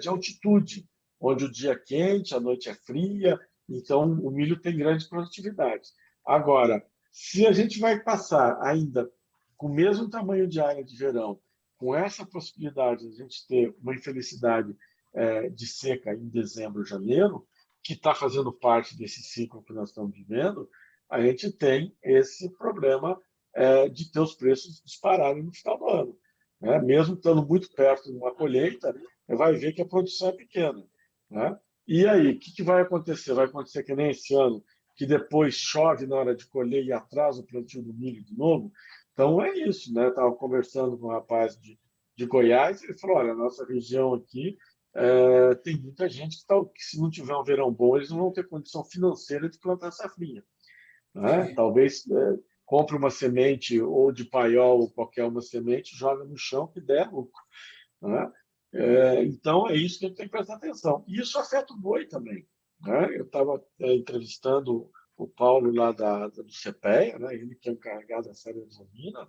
de altitude, onde o dia é quente, a noite é fria, então o milho tem grande produtividade. Agora, se a gente vai passar ainda com o mesmo tamanho de área de verão, com essa possibilidade de a gente ter uma infelicidade de seca em dezembro, janeiro, que está fazendo parte desse ciclo que nós estamos vivendo, a gente tem esse problema de ter os preços dispararem no final do ano. Né? Mesmo estando muito perto de uma colheita, vai ver que a produção é pequena. Né? E aí, o que vai acontecer? Vai acontecer que nem esse ano, que depois chove na hora de colher e atrasa o plantio do milho de novo. Então, é isso. Né? Estava conversando com um rapaz de Goiás, ele falou, olha, a nossa região aqui tem muita gente que, se não tiver um verão bom, eles não vão ter condição financeira de plantar safrinha. Né? Sim. Talvez compre uma semente ou de paiol ou qualquer uma semente, joga no chão que der lucro. Né? Então, é isso que a gente tem que prestar atenção. E isso afeta o boi também. Né? Eu estava entrevistando o Paulo lá do CPEA, né? Ele que é encarregado da série de Zomina,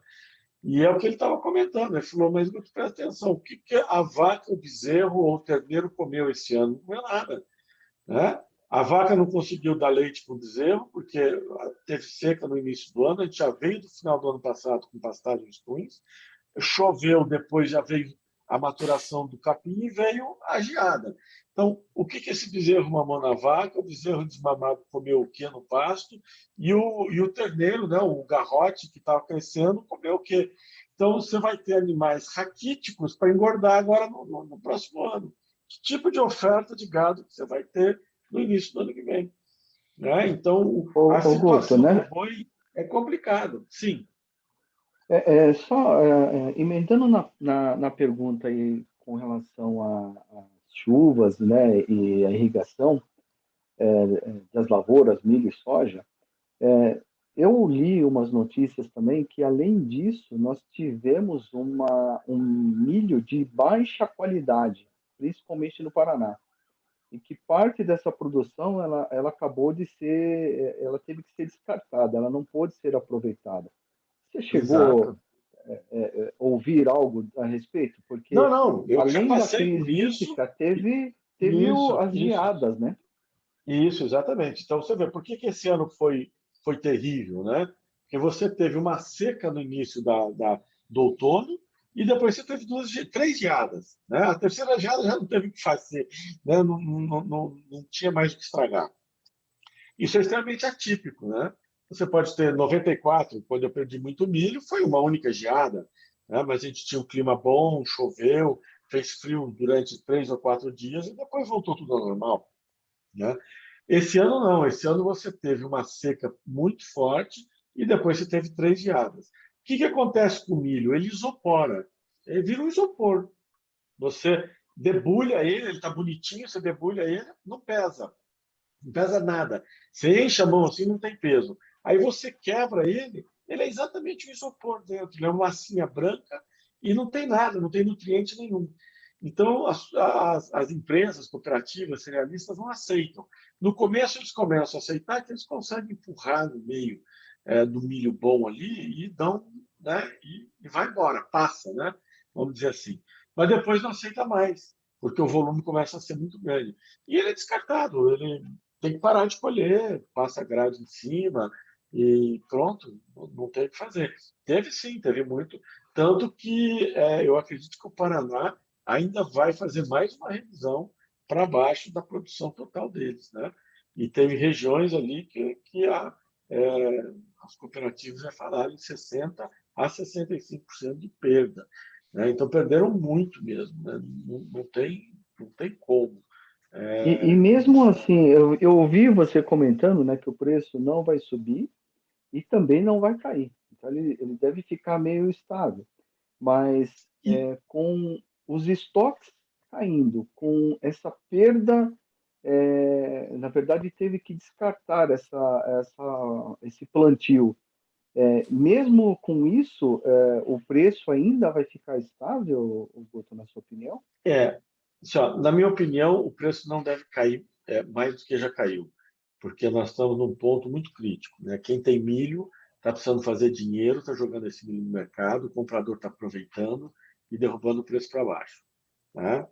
e é o que ele estava comentando. Ele falou, mas presta atenção, o que a vaca, o bezerro ou o terneiro comeu esse ano? Não é nada. Né? A vaca não conseguiu dar leite para o bezerro, porque teve seca no início do ano, a gente já veio do final do ano passado com pastagens ruins, choveu, depois já veio a maturação do capim e veio a geada. Então, o que esse bezerro mamou na vaca? O bezerro desmamado comeu o que no pasto? E o terneiro, né, o garrote que estava crescendo, comeu o quê? Então, você vai ter animais raquíticos para engordar agora no próximo ano. Que tipo de oferta de gado que você vai ter no início do ano que vem? Né? Então, a Guto, situação do né? boi é complicada, sim. Só emendando na pergunta aí com relação às chuvas, né, e a irrigação das lavouras, milho e soja, eu li umas notícias também que, além disso, nós tivemos um milho de baixa qualidade, principalmente no Paraná, e que parte dessa produção ela acabou de ser, ela teve que ser descartada, ela não pôde ser aproveitada. Você chegou Exato. ouvir algo a respeito? Não, Porque, não, eu já além da passei por crise isso. hídrica, teve Isso, as isso, geadas, né? isso, exatamente. Então, você vê, por que esse ano foi terrível, né? Porque você teve uma seca no início do outono e depois você teve três geadas, né? A terceira geada já não teve o que fazer, né? Não tinha mais o que estragar. Isso é extremamente atípico, né? Você pode ter 94, quando eu perdi muito milho, foi uma única geada, né? Mas a gente tinha um clima bom, choveu, fez frio durante 3 ou 4 dias e depois voltou tudo ao normal, né? Esse ano não, esse ano você teve uma seca muito forte e depois você teve três geadas. O que acontece com o milho? Ele isopora, ele vira um isopor. Você debulha ele está bonitinho, você debulha ele, não pesa. Não pesa nada. Você enche a mão assim, não tem peso. Aí você quebra ele é exatamente um isopor dentro. Ele é uma massinha branca e não tem nada, não tem nutriente nenhum. Então, as empresas cooperativas, cerealistas, não aceitam. No começo, eles começam a aceitar que eles conseguem empurrar no meio do milho bom ali e dão, né, e vai embora, passa, né, vamos dizer assim. Mas depois não aceita mais, porque o volume começa a ser muito grande. E ele é descartado, ele tem que parar de colher, passa a grade em cima e pronto, não tem o que fazer. Teve sim, teve muito. Tanto que eu acredito que o Paraná ainda vai fazer mais uma revisão para baixo da produção total deles. Né? E teve regiões ali que as cooperativas já falaram em 60% a 65% de perda. Né? Então, perderam muito mesmo. Né? Não tem como. E mesmo assim, eu ouvi você comentando, né, que o preço não vai subir e também não vai cair. Então, ele deve ficar meio estável. Mas E, com os estoques caindo, com essa perda, na verdade, teve que descartar esse plantio. Mesmo com isso, o preço ainda vai ficar estável, Guto, na sua opinião? É, assim, ó, na minha opinião, o preço não deve cair mais do que já caiu, porque nós estamos num ponto muito crítico. Né? Quem tem milho está precisando fazer dinheiro, está jogando esse milho no mercado, o comprador está aproveitando e derrubando o preço para baixo, né?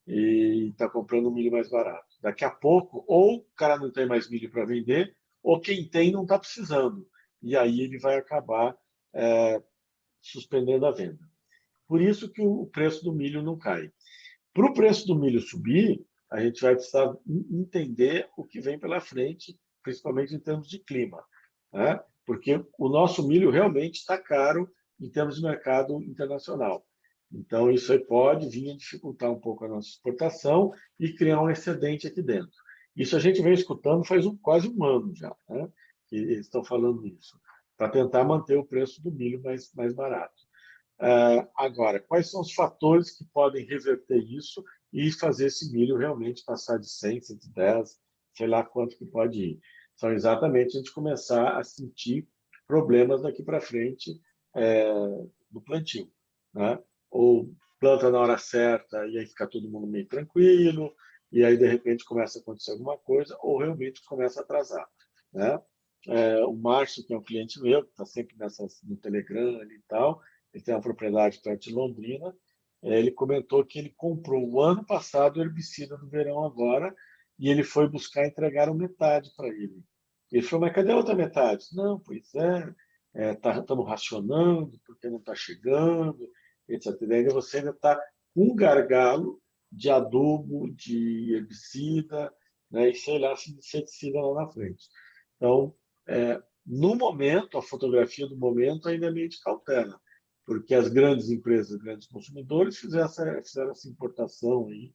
E está comprando um milho mais barato. Daqui a pouco, ou o cara não tem mais milho para vender, ou quem tem não está precisando. E aí ele vai acabar suspendendo a venda. Por isso que o preço do milho não cai. Para o preço do milho subir, a gente vai precisar entender o que vem pela frente, principalmente em termos de clima, né? Porque o nosso milho realmente está caro em termos de mercado internacional. Então, isso aí pode vir a dificultar um pouco a nossa exportação e criar um excedente aqui dentro. Isso a gente vem escutando faz quase um ano já, né? Que eles estão falando isso, para tentar manter o preço do milho mais barato. Agora, quais são os fatores que podem reverter isso e fazer esse milho realmente passar de 100, 110, sei lá quanto que pode ir? São exatamente a gente começar a sentir problemas daqui para frente no plantio, né? Ou planta na hora certa e aí fica todo mundo meio tranquilo, e aí de repente começa a acontecer alguma coisa, ou realmente começa a atrasar, né? O Márcio, que é um cliente meu, que está sempre no Telegram e tal, ele tem uma propriedade perto de Londrina, ele comentou que ele comprou o ano passado o herbicida do verão agora, e ele foi buscar entregar metade para ele. Ele falou, mas cadê a outra metade? Não, pois estamos racionando, porque não está chegando, etc. E ainda você ainda está com um gargalo de adubo, de herbicida, né, e sei lá, se inseticida lá na frente. Então, no momento, a fotografia do momento ainda é meio de cautela, porque as grandes empresas, grandes consumidores fizeram essa importação aí,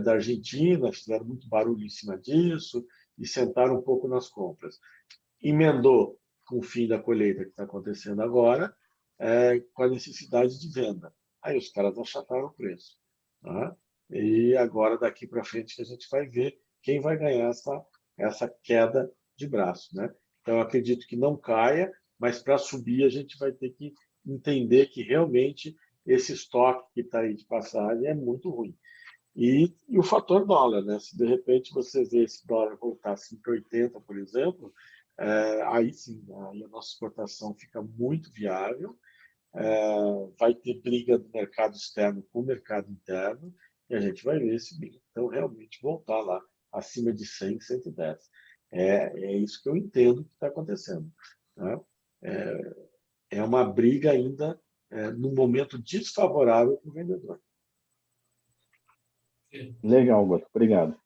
da Argentina, fizeram muito barulho em cima disso e sentaram um pouco nas compras. Emendou com o fim da colheita que está acontecendo agora, com a necessidade de venda. Aí os caras achataram o preço, né? E agora, daqui para frente, que a gente vai ver quem vai ganhar essa queda de braço, né? Então, eu acredito que não caia, mas para subir a gente vai ter que entender que realmente esse estoque que está aí de passagem é muito ruim. E o fator dólar, né? Se de repente você vê esse dólar voltar a 5,80, por exemplo, aí sim, aí a nossa exportação fica muito viável, vai ter briga do mercado externo com o mercado interno, e a gente vai ver esse milho, então, realmente voltar lá acima de 100, 110. É isso que eu entendo que está acontecendo, né? É uma briga ainda num momento desfavorável para o vendedor. Legal, Guto. Obrigado.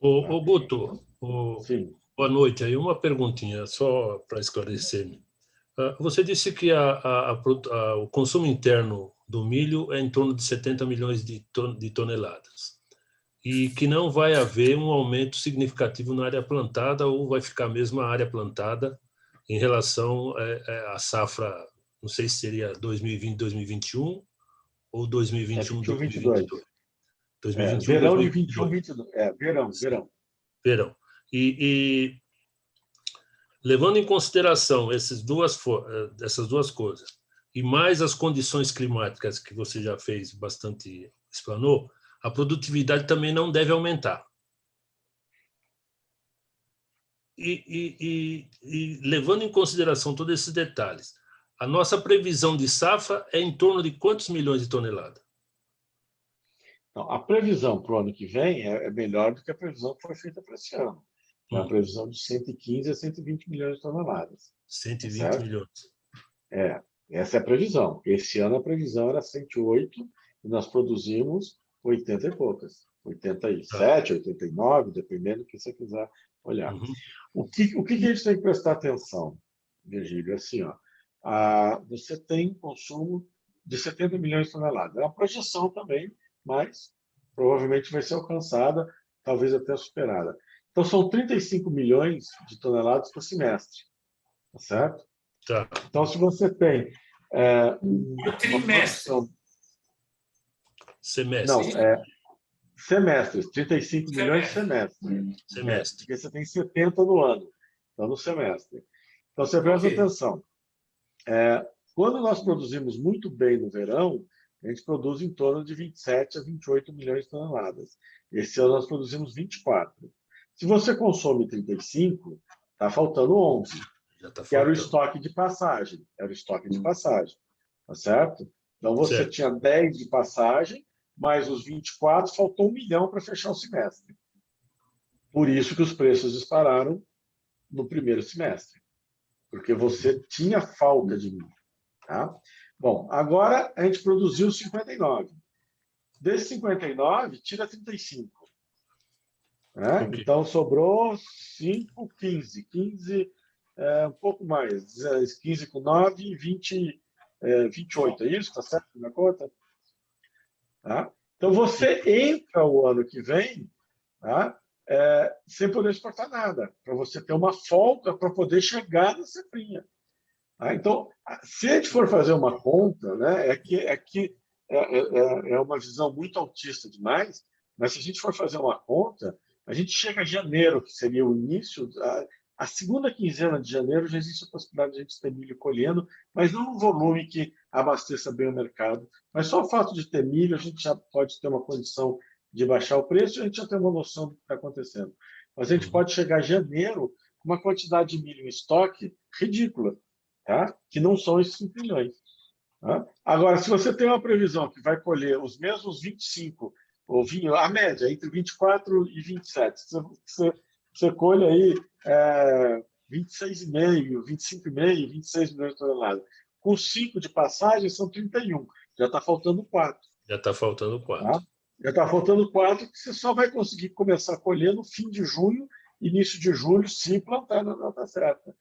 Ô Guto, Sim. boa noite. Aí uma perguntinha, só para esclarecer. Você disse que o consumo interno do milho é em torno de 70 milhões de toneladas e que não vai haver um aumento significativo na área plantada ou vai ficar mesmo a área plantada em relação à safra, não sei se seria 2020, 2021 ou 2021, 2022. 2021, Verão de 2022. 21, 22. Verão. Verão. E levando em consideração essas duas coisas, e mais as condições climáticas que você já fez bastante, explanou, a produtividade também não deve aumentar. E levando em consideração todos esses detalhes, a nossa previsão de safra é em torno de quantos milhões de toneladas? Então, a previsão para o ano que vem é melhor do que a previsão que foi feita para esse ano. É uma previsão de 115 a 120 milhões de toneladas. 120 certo? milhões. Essa é a previsão. Esse ano a previsão era 108 e nós produzimos 80 e poucas. 87, 89, dependendo do que você quiser olhar. Uhum. O que a gente tem que prestar atenção, Virgílio? Assim, você tem consumo de 70 milhões de toneladas. É uma projeção também, mas provavelmente vai ser alcançada, talvez até superada. Então, são 35 milhões de toneladas por semestre, tá certo? Tá. Então, se você tem O trimestre. Semestre. Não, semestres, 35 milhões de semestre. Semestre. Porque você tem 70 no ano, então no semestre. Então, você presta atenção. Quando nós produzimos muito bem no verão, a gente produz em torno de 27 a 28 milhões de toneladas. Esse ano nós produzimos 24. Se você consome 35, está faltando 11. Já está que era o faltando. estoque de passagem. Era o estoque de passagem, tá certo? Então, você Certo. tinha 10 de passagem, mais os 24, faltou 1 milhão para fechar o semestre. Por isso que os preços dispararam no primeiro semestre, porque você tinha falta de milho. Tá? Bom, agora a gente produziu 59. Desses 59, tira 35. Né? Ok. Então, sobrou 5, 15. 15, um pouco mais. 15 com 9, 20, 28. É isso? Está certo na conta? Tá? Então, você entra o ano que vem, tá? Sem poder exportar nada, para você ter uma folga para poder chegar na safrinha. Tá? Então, se a gente for fazer uma conta, né, é uma visão muito autista demais, mas se a gente for fazer uma conta, a gente chega a janeiro, que seria o início, a segunda quinzena de janeiro já existe a possibilidade de a gente ter milho colhendo, mas não no volume que abasteça bem o mercado. Mas só o fato de ter milho, a gente já pode ter uma condição de baixar o preço e a gente já tem uma noção do que está acontecendo. Mas a gente pode chegar a janeiro com uma quantidade de milho em estoque ridícula, tá? Que não são esses 5 milhões. Tá? Agora, se você tem uma previsão que vai colher os mesmos 25, ou a média, entre 24 e 27, você colhe aí 26,5, 25,5, 26 milhões de toneladas. Com 5 de passagem, são 31. Já está faltando 4. Já está faltando 4. Tá? Já está faltando 4, que você só vai conseguir começar a colher no fim de junho, início de julho, se plantar na data certa.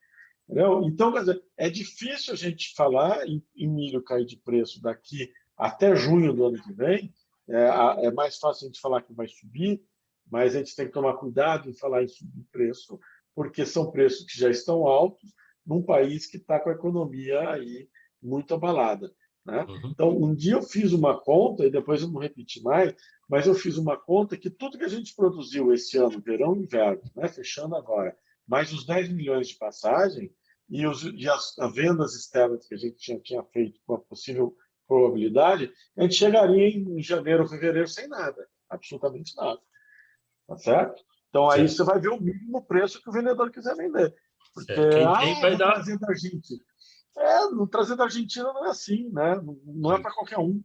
Entendeu? Então, quer dizer, é difícil a gente falar em milho cair de preço daqui até junho do ano que vem. É mais fácil a gente falar que vai subir, mas a gente tem que tomar cuidado em falar em subir preço, porque são preços que já estão altos num país que está com a economia aí muito abalada. Né? Então, um dia eu fiz uma conta, e depois eu não repeti mais, mas eu fiz uma conta que tudo que a gente produziu esse ano, verão e inverno, né, fechando agora, mais os 10 milhões de passagem e as vendas externas que a gente tinha feito com a possível probabilidade, a gente chegaria em janeiro, fevereiro sem nada, absolutamente nada. Tá certo? Então, aí você vai ver o mínimo preço que o vendedor quiser vender. Porque, Quem vai vou dar... trazer da Argentina. Não trazer da Argentina não é assim, né? Não é para qualquer um.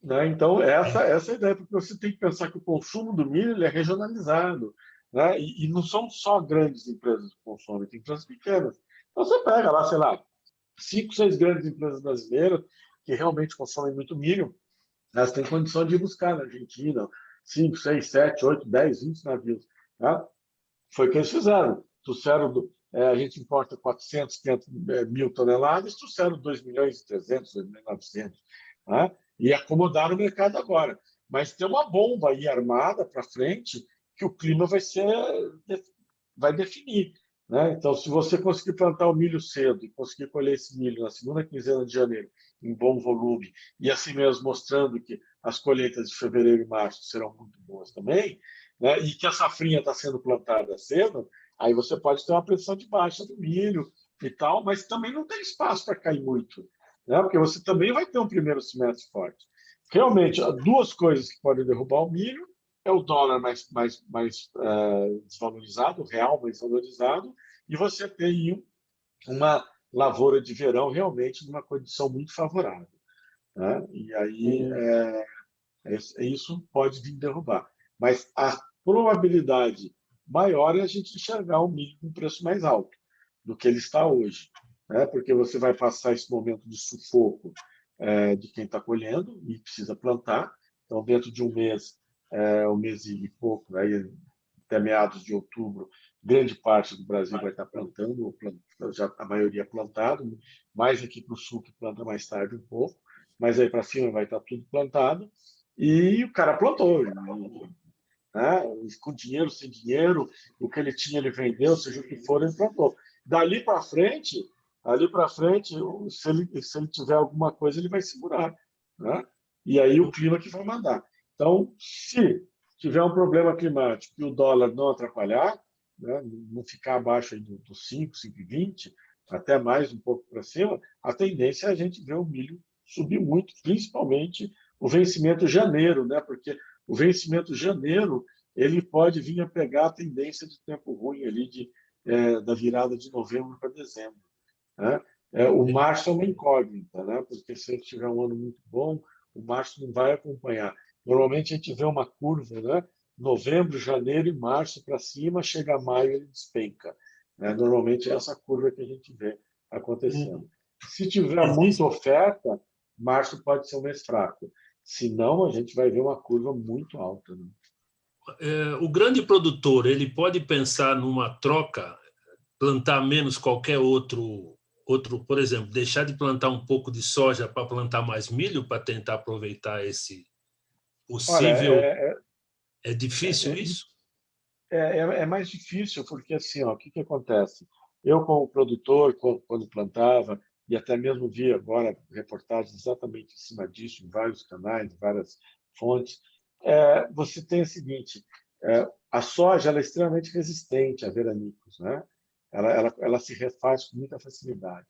Né? Então, essa é a ideia, porque você tem que pensar que o consumo do milho ele é regionalizado. Né? E não são só grandes empresas que consomem, tem empresas pequenas. Então, você pega lá, sei lá, 5, 6 grandes empresas brasileiras que realmente consomem muito milho, elas têm condição de ir buscar na Argentina 5, 6, 7, 8, 10, 20 navios. Tá? Foi o que eles fizeram. A gente importa 400, 500 mil toneladas, trouxeram 2 milhões e 300, 2 milhões e 900. Tá? E acomodaram o mercado agora. Mas tem uma bomba aí armada para frente que o clima vai definir. Né? Então, se você conseguir plantar o milho cedo e conseguir colher esse milho na segunda quinzena de janeiro, em bom volume, e assim mesmo mostrando que as colheitas de fevereiro e março serão muito boas também, né? E que a safrinha está sendo plantada cedo, aí você pode ter uma pressão de baixa do milho e tal, mas também não tem espaço para cair muito, né? Porque você também vai ter um primeiro semestre forte. Realmente, duas coisas que podem derrubar o milho é o dólar mais desvalorizado, o real mais valorizado, e você tem uma lavoura de verão realmente numa condição muito favorável. Né? E aí isso pode vir derrubar. Mas a probabilidade maior é a gente enxergar o milho com preço mais alto do que ele está hoje. Né? Porque você vai passar esse momento de sufoco de quem está colhendo e precisa plantar. Então, dentro de um mês e pouco, né, até meados de outubro, grande parte do Brasil vai estar plantando, já a maioria plantado, mais aqui para o sul que planta mais tarde um pouco, mas aí para cima vai estar tudo plantado, e o cara plantou, né? Com dinheiro, sem dinheiro, o que ele tinha ele vendeu, seja o que for, ele plantou. Dali para frente, se ele tiver alguma coisa, ele vai segurar. Né? E aí o clima que vai mandar. Então, se tiver um problema climático e o dólar não atrapalhar, né, não ficar abaixo aí dos 5, 5,20, até mais um pouco para cima, a tendência é a gente ver o milho subir muito, principalmente o vencimento janeiro, né? Porque o vencimento janeiro ele pode vir a pegar a tendência de tempo ruim ali de da virada de novembro para dezembro, né? O março é uma incógnita, né? Porque se a gente tiver um ano muito bom, o março não vai acompanhar. Normalmente a gente vê uma curva, né? Novembro, janeiro e março para cima, chega maio ele despenca, né? Normalmente é essa curva que a gente vê acontecendo. Se tiver muita oferta, março pode ser um mês fraco. Se não, a gente vai ver uma curva muito alta, né? O grande produtor, ele pode pensar numa troca, plantar menos qualquer outro, por exemplo, deixar de plantar um pouco de soja para plantar mais milho para tentar aproveitar esse Olha, possível. É difícil isso? é mais difícil, porque assim, ó, o que acontece? Eu, como produtor, quando plantava, e até mesmo vi agora reportagens exatamente em cima disso, em vários canais, em várias fontes, você tem o seguinte, a soja ela é extremamente resistente a veranicos, né? Ela se refaz com muita facilidade.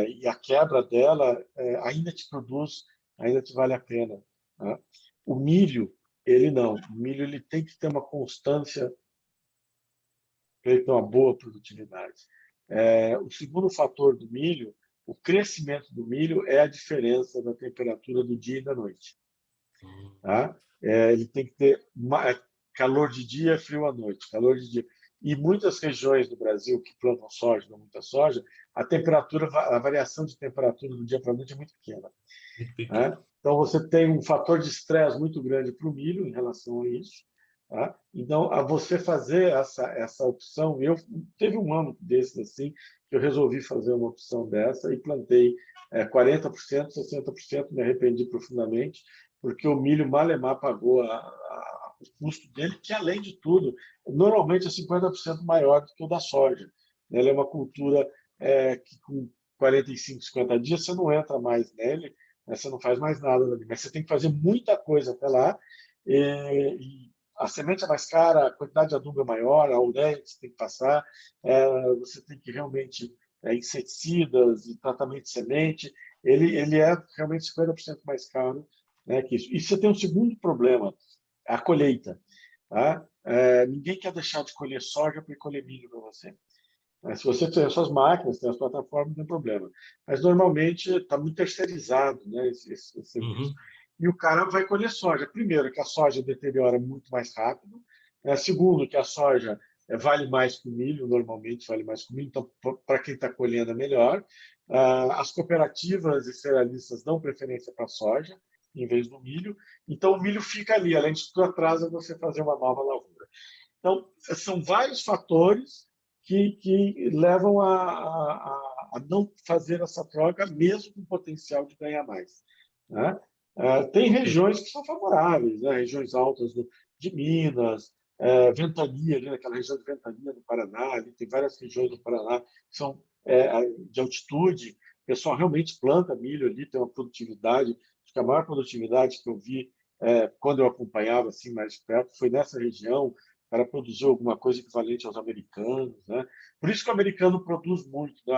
E a quebra dela ainda te produz, ainda te vale a pena, né? O milho, ele não. O milho ele tem que ter uma constância para ele ter uma boa produtividade. O segundo fator do milho, o crescimento do milho é a diferença da temperatura do dia e da noite. Tá? Ele tem que ter calor de dia, frio à noite, calor de dia. E muitas regiões do Brasil que plantam soja, não muita soja, a variação de temperatura do dia para a noite é muito pequena. Muito pequeno. Né? Então, você tem um fator de estresse muito grande para o milho em relação a isso. Tá? Então, a você fazer essa opção, teve um ano desses assim, que eu resolvi fazer uma opção dessa e plantei 40%, 60%, me arrependi profundamente, porque o milho malemar pagou o custo dele, que, além de tudo, normalmente é 50% maior do que o da soja. Ele é uma cultura que, com 45, 50 dias, você não entra mais nele, você não faz mais nada ali, mas você tem que fazer muita coisa até lá, e a semente é mais cara, a quantidade de adubo é maior, a ureia que você tem que passar, você tem que realmente inseticidas e tratamento de semente, ele é realmente 50% mais caro, né, que isso. E você tem um segundo problema, a colheita. Tá? Ninguém quer deixar de colher soja para colher milho para você. Se você tem as suas máquinas, tem as plataformas, não tem problema. Mas, normalmente, está muito terceirizado, né, esse serviço. E o cara vai colher soja. Primeiro, que a soja deteriora muito mais rápido. Segundo, que a soja vale mais que o milho, normalmente vale mais que o milho. Então, para quem está colhendo, é melhor. As cooperativas e cerealistas dão preferência para a soja, em vez do milho. Então, o milho fica ali. Além de tudo, atrasa você fazer uma nova lavoura. Então, são vários fatores que levam a não fazer essa troca, mesmo com potencial de ganhar mais. Né? Tem regiões que são favoráveis, né? Regiões altas de Minas, Ventania, aquela região de Ventania do Paraná, ali tem várias regiões do Paraná que são de altitude, o pessoal realmente planta milho ali, tem uma produtividade, acho que a maior produtividade que eu vi quando eu acompanhava assim mais de perto foi nessa região. O cara produziu alguma coisa equivalente aos americanos, né? Por isso que o americano produz muito, né?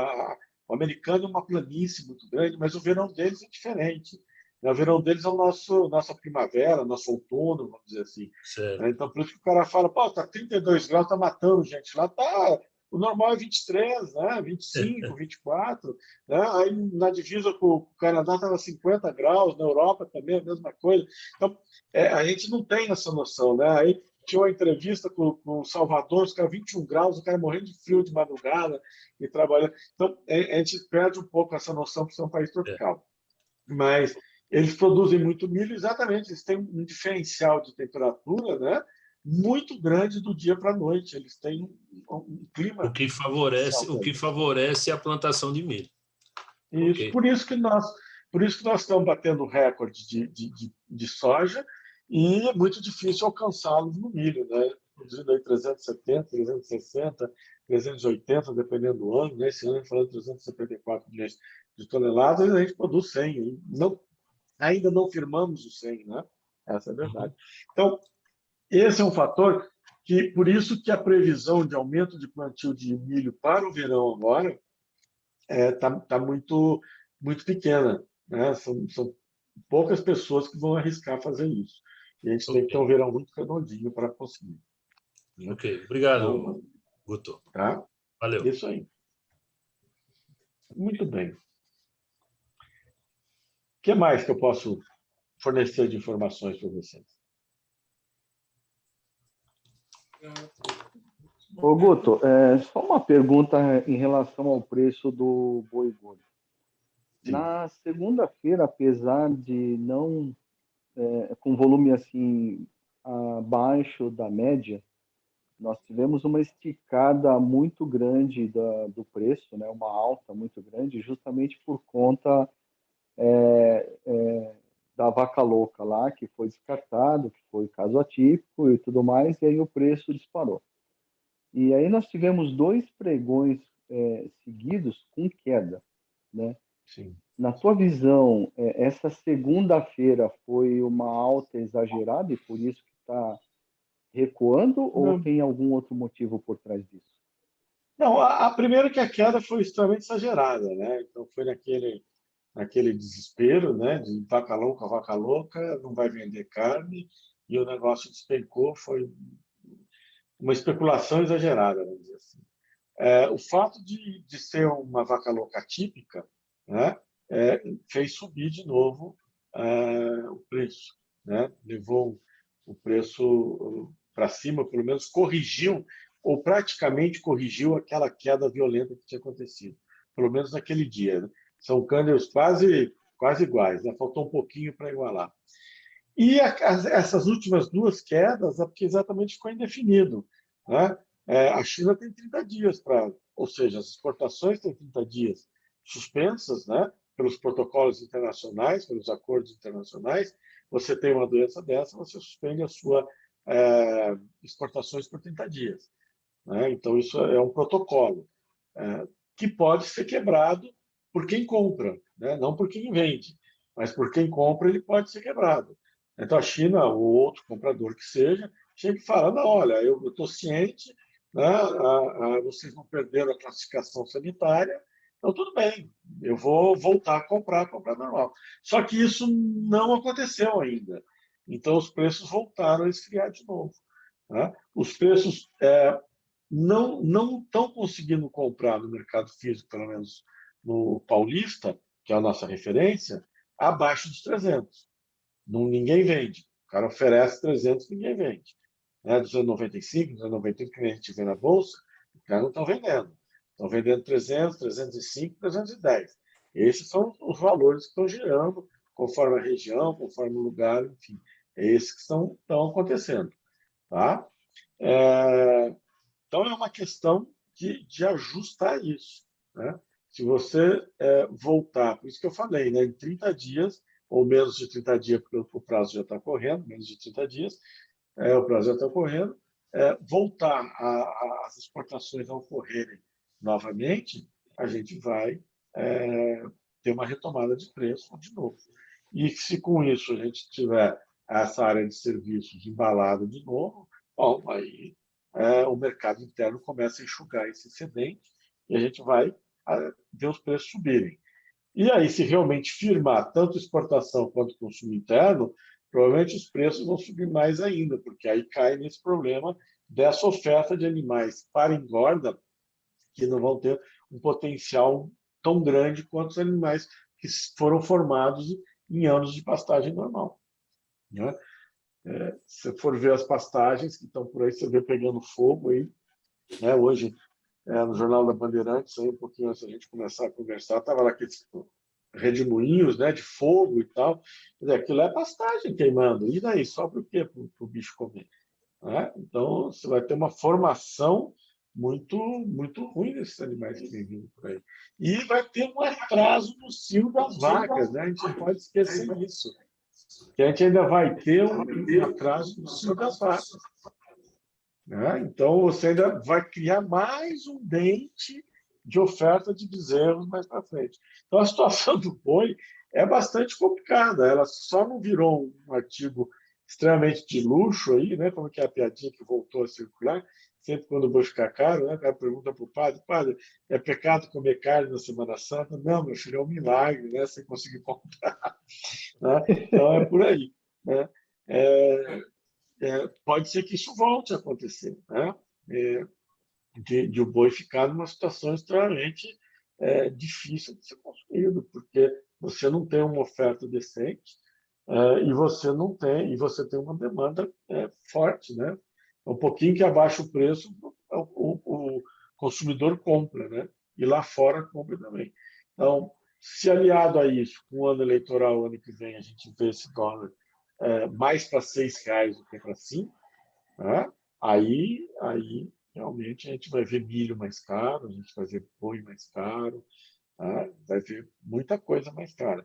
O americano é uma planície muito grande, mas o verão deles é diferente. O verão deles é nossa primavera, nosso outono, vamos dizer assim. Certo. Então, por isso que o cara fala, pô, tá 32 graus, tá matando gente. Lá tá, o normal é 23, né? 25, 24. Né? Aí, na divisa com o Canadá estava 50 graus, na Europa também a mesma coisa. Então, a gente não tem essa noção, né? Aí, tinha uma entrevista com o Salvador, os caras 21 graus, o cara morrendo de frio de madrugada e trabalhando. Então, a gente perde um pouco essa noção por ser um país tropical. Mas eles produzem muito milho, exatamente, eles têm um diferencial de temperatura, né, muito grande do dia para a noite. Eles têm um clima. O que favorece a plantação de milho. Isso, Okay. por isso que nós estamos batendo recorde de soja, e é muito difícil alcançá-los no milho, né? Produzindo aí 370, 360, 380, dependendo do ano, né? Esse ano a gente falando de 374 milhões de toneladas, a gente produz 100. Ainda não firmamos o 100, né? Essa é a verdade. Então, esse é um fator que, por isso que a previsão de aumento de plantio de milho para o verão agora tá muito, muito pequena, né? São poucas pessoas que vão arriscar fazer isso. E a gente tem que ter um verão muito redondinho para conseguir. Né? Ok, obrigado, Então, Guto. Tá? Valeu. Isso aí. Muito bem. O que mais que eu posso fornecer de informações para vocês? Ô, Guto, só uma pergunta em relação ao preço do boi gordo. Sim. Na segunda-feira, apesar de não, com volume assim abaixo da média, nós tivemos uma esticada muito grande do preço, né? Uma alta muito grande, justamente por conta da vaca louca lá, que foi descartado, que foi caso atípico e tudo mais, e aí o preço disparou. E aí nós tivemos 2 pregões seguidos com queda, né? Sim. Na tua visão, essa segunda-feira foi uma alta exagerada e por isso que está recuando ou Não, tem algum outro motivo por trás disso? não, a primeira que a queda foi extremamente exagerada, né? Então foi naquele desespero, né? De vaca louca, não vai vender carne, e o negócio despencou, foi uma especulação exagerada, vamos dizer assim. O fato de ser uma vaca louca típica, né? Fez subir de novo o preço, né? Levou o preço para cima, pelo menos corrigiu, ou praticamente corrigiu aquela queda violenta que tinha acontecido, pelo menos naquele dia, né? São câmeras quase iguais, né? Faltou um pouquinho para igualar. E essas últimas 2 quedas é porque exatamente ficou indefinido, né? A China tem 30 dias para, ou seja, as exportações têm 30 dias suspensas, né? Pelos protocolos internacionais, pelos acordos internacionais. Você tem uma doença dessa, você suspende as suas exportações por 30 dias, né? Então, isso é um protocolo que pode ser quebrado por quem compra, né? Não por quem vende, mas por quem compra ele pode ser quebrado. Então, a China, ou outro comprador que seja, chega e fala, não, olha, eu estou ciente, né? Vocês não perderam a classificação sanitária, então tudo bem, eu vou voltar a comprar normal. Só que isso não aconteceu ainda. Então, os preços voltaram a esfriar de novo, né? Os preços não estão conseguindo comprar no mercado físico, pelo menos no Paulista, que é a nossa referência, abaixo dos 300. Ninguém vende. O cara oferece 300, ninguém vende. 295, 298 que a gente vê na Bolsa, os caras não estão vendendo. Estão vendendo 300, 305, 310. Esses são os valores que estão girando, conforme a região, conforme o lugar, enfim. É esses que estão acontecendo. Tá? Então, é uma questão de ajustar isso, né? Se você voltar, por isso que eu falei, né, em 30 dias, ou menos de 30 dias, porque o prazo já está correndo, menos de 30 dias, o prazo já está correndo, voltar as exportações a ocorrerem novamente, a gente vai ter uma retomada de preço de novo. E se com isso a gente tiver essa área de serviços embalada de novo, bom, aí o mercado interno começa a enxugar esse excedente e a gente vai ver os preços subirem. E aí, se realmente firmar tanto exportação quanto consumo interno, provavelmente os preços vão subir mais ainda, porque aí cai nesse problema dessa oferta de animais para engorda, que não vão ter um potencial tão grande quanto os animais que foram formados em anos de pastagem normal, né? Se for ver as pastagens que estão por aí, você vê pegando fogo aí, né? Hoje, no Jornal da Bandeirantes, aí, um pouquinho antes da gente começar a conversar, estava lá aqueles redemoinhos, né, de fogo e tal. Quer dizer, aquilo é pastagem queimando. E daí? Sobra o quê para o bicho comer? Né? Então, você vai ter uma formação muito, muito ruim desses animais que vêm vindo por aí. E vai ter um atraso no cio das vacas, né? A gente não pode esquecer disso. Que a gente ainda vai ter um atraso no cio das vacas, né? Então, você ainda vai criar mais um dente de oferta de bezerros mais para frente. Então, a situação do boi é bastante complicada. Ela só não virou um artigo extremamente de luxo aí, né? Como que é a piadinha que voltou a circular. Sempre quando o boi ficar caro, né? O cara pergunta para o padre, é pecado comer carne na Semana Santa? Não, meu filho, é um milagre, né? Você conseguir comprar, né? Então, é por aí, né? Pode ser que isso volte a acontecer, né? de o boi ficar numa situação extremamente difícil de ser consumido, porque você não tem uma oferta decente e você tem uma demanda forte, né? Um pouquinho que abaixa o preço, o consumidor compra, né? E lá fora compra também. Então, se aliado a isso, com o ano eleitoral, ano que vem, a gente vê esse dólar mais para R$ 6 do que para 5, né? Aí realmente a gente vai ver milho mais caro, a gente vai ver boi mais caro, tá? Vai ver muita coisa mais cara.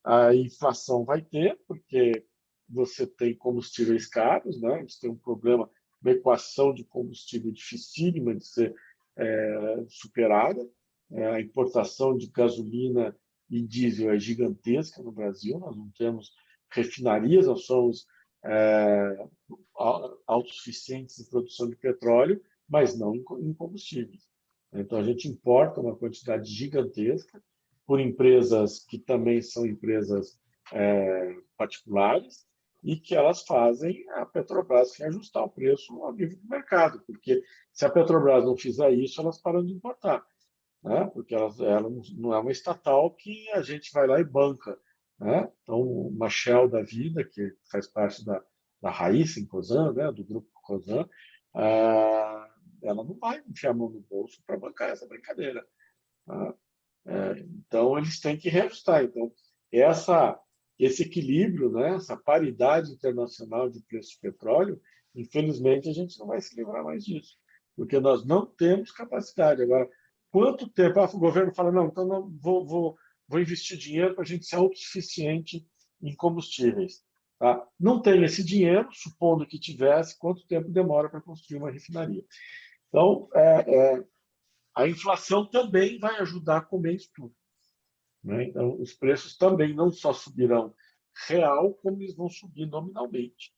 A inflação vai ter, porque você tem combustíveis caros, né? A gente tem um problema, uma equação de combustível dificílima de ser superada. A importação de gasolina e diesel é gigantesca no Brasil, nós não temos refinarias, nós somos autossuficientes em produção de petróleo, mas não em combustíveis. Então, a gente importa uma quantidade gigantesca por empresas que também são empresas particulares e que elas fazem a Petrobras reajustar o preço ao nível do mercado, porque se a Petrobras não fizer isso, elas param de importar, né? Porque ela não é uma estatal que a gente vai lá e banca, né? Então, uma Shell da vida, que faz parte da Raíssa em Cosan, né? Do grupo Cosan, ela não vai enfiar a mão no bolso para bancar essa brincadeira, tá? Então, eles têm que reajustar. Então, esse equilíbrio, né? Essa paridade internacional de preço de petróleo, infelizmente, a gente não vai se livrar mais disso, porque nós não temos capacidade. Agora, quanto tempo? O governo fala, não, então não, vou investir dinheiro para a gente ser autossuficiente em combustíveis. Tá? Não tem esse dinheiro, supondo que tivesse, quanto tempo demora para construir uma refinaria? Então, a inflação também vai ajudar a comer isso tudo, né? Então, os preços também não só subirão real, como eles vão subir nominalmente.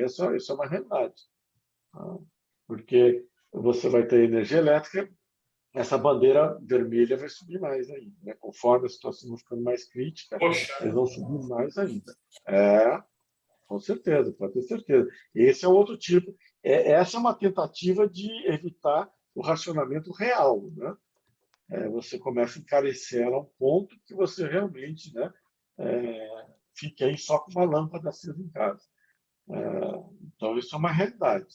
Essa é uma realidade. Tá? Porque você vai ter energia elétrica, essa bandeira vermelha vai subir mais ainda, né? Conforme a situação vai ficando mais crítica, Poxa, eles vão subir mais ainda. Com certeza, pode ter certeza. Esse é outro tipo. Essa é uma tentativa de evitar o racionamento real, né? Você começa a encarecer ela a um ponto que você realmente, né, fique aí só com uma lâmpada acesa em casa. Então, isso é uma realidade.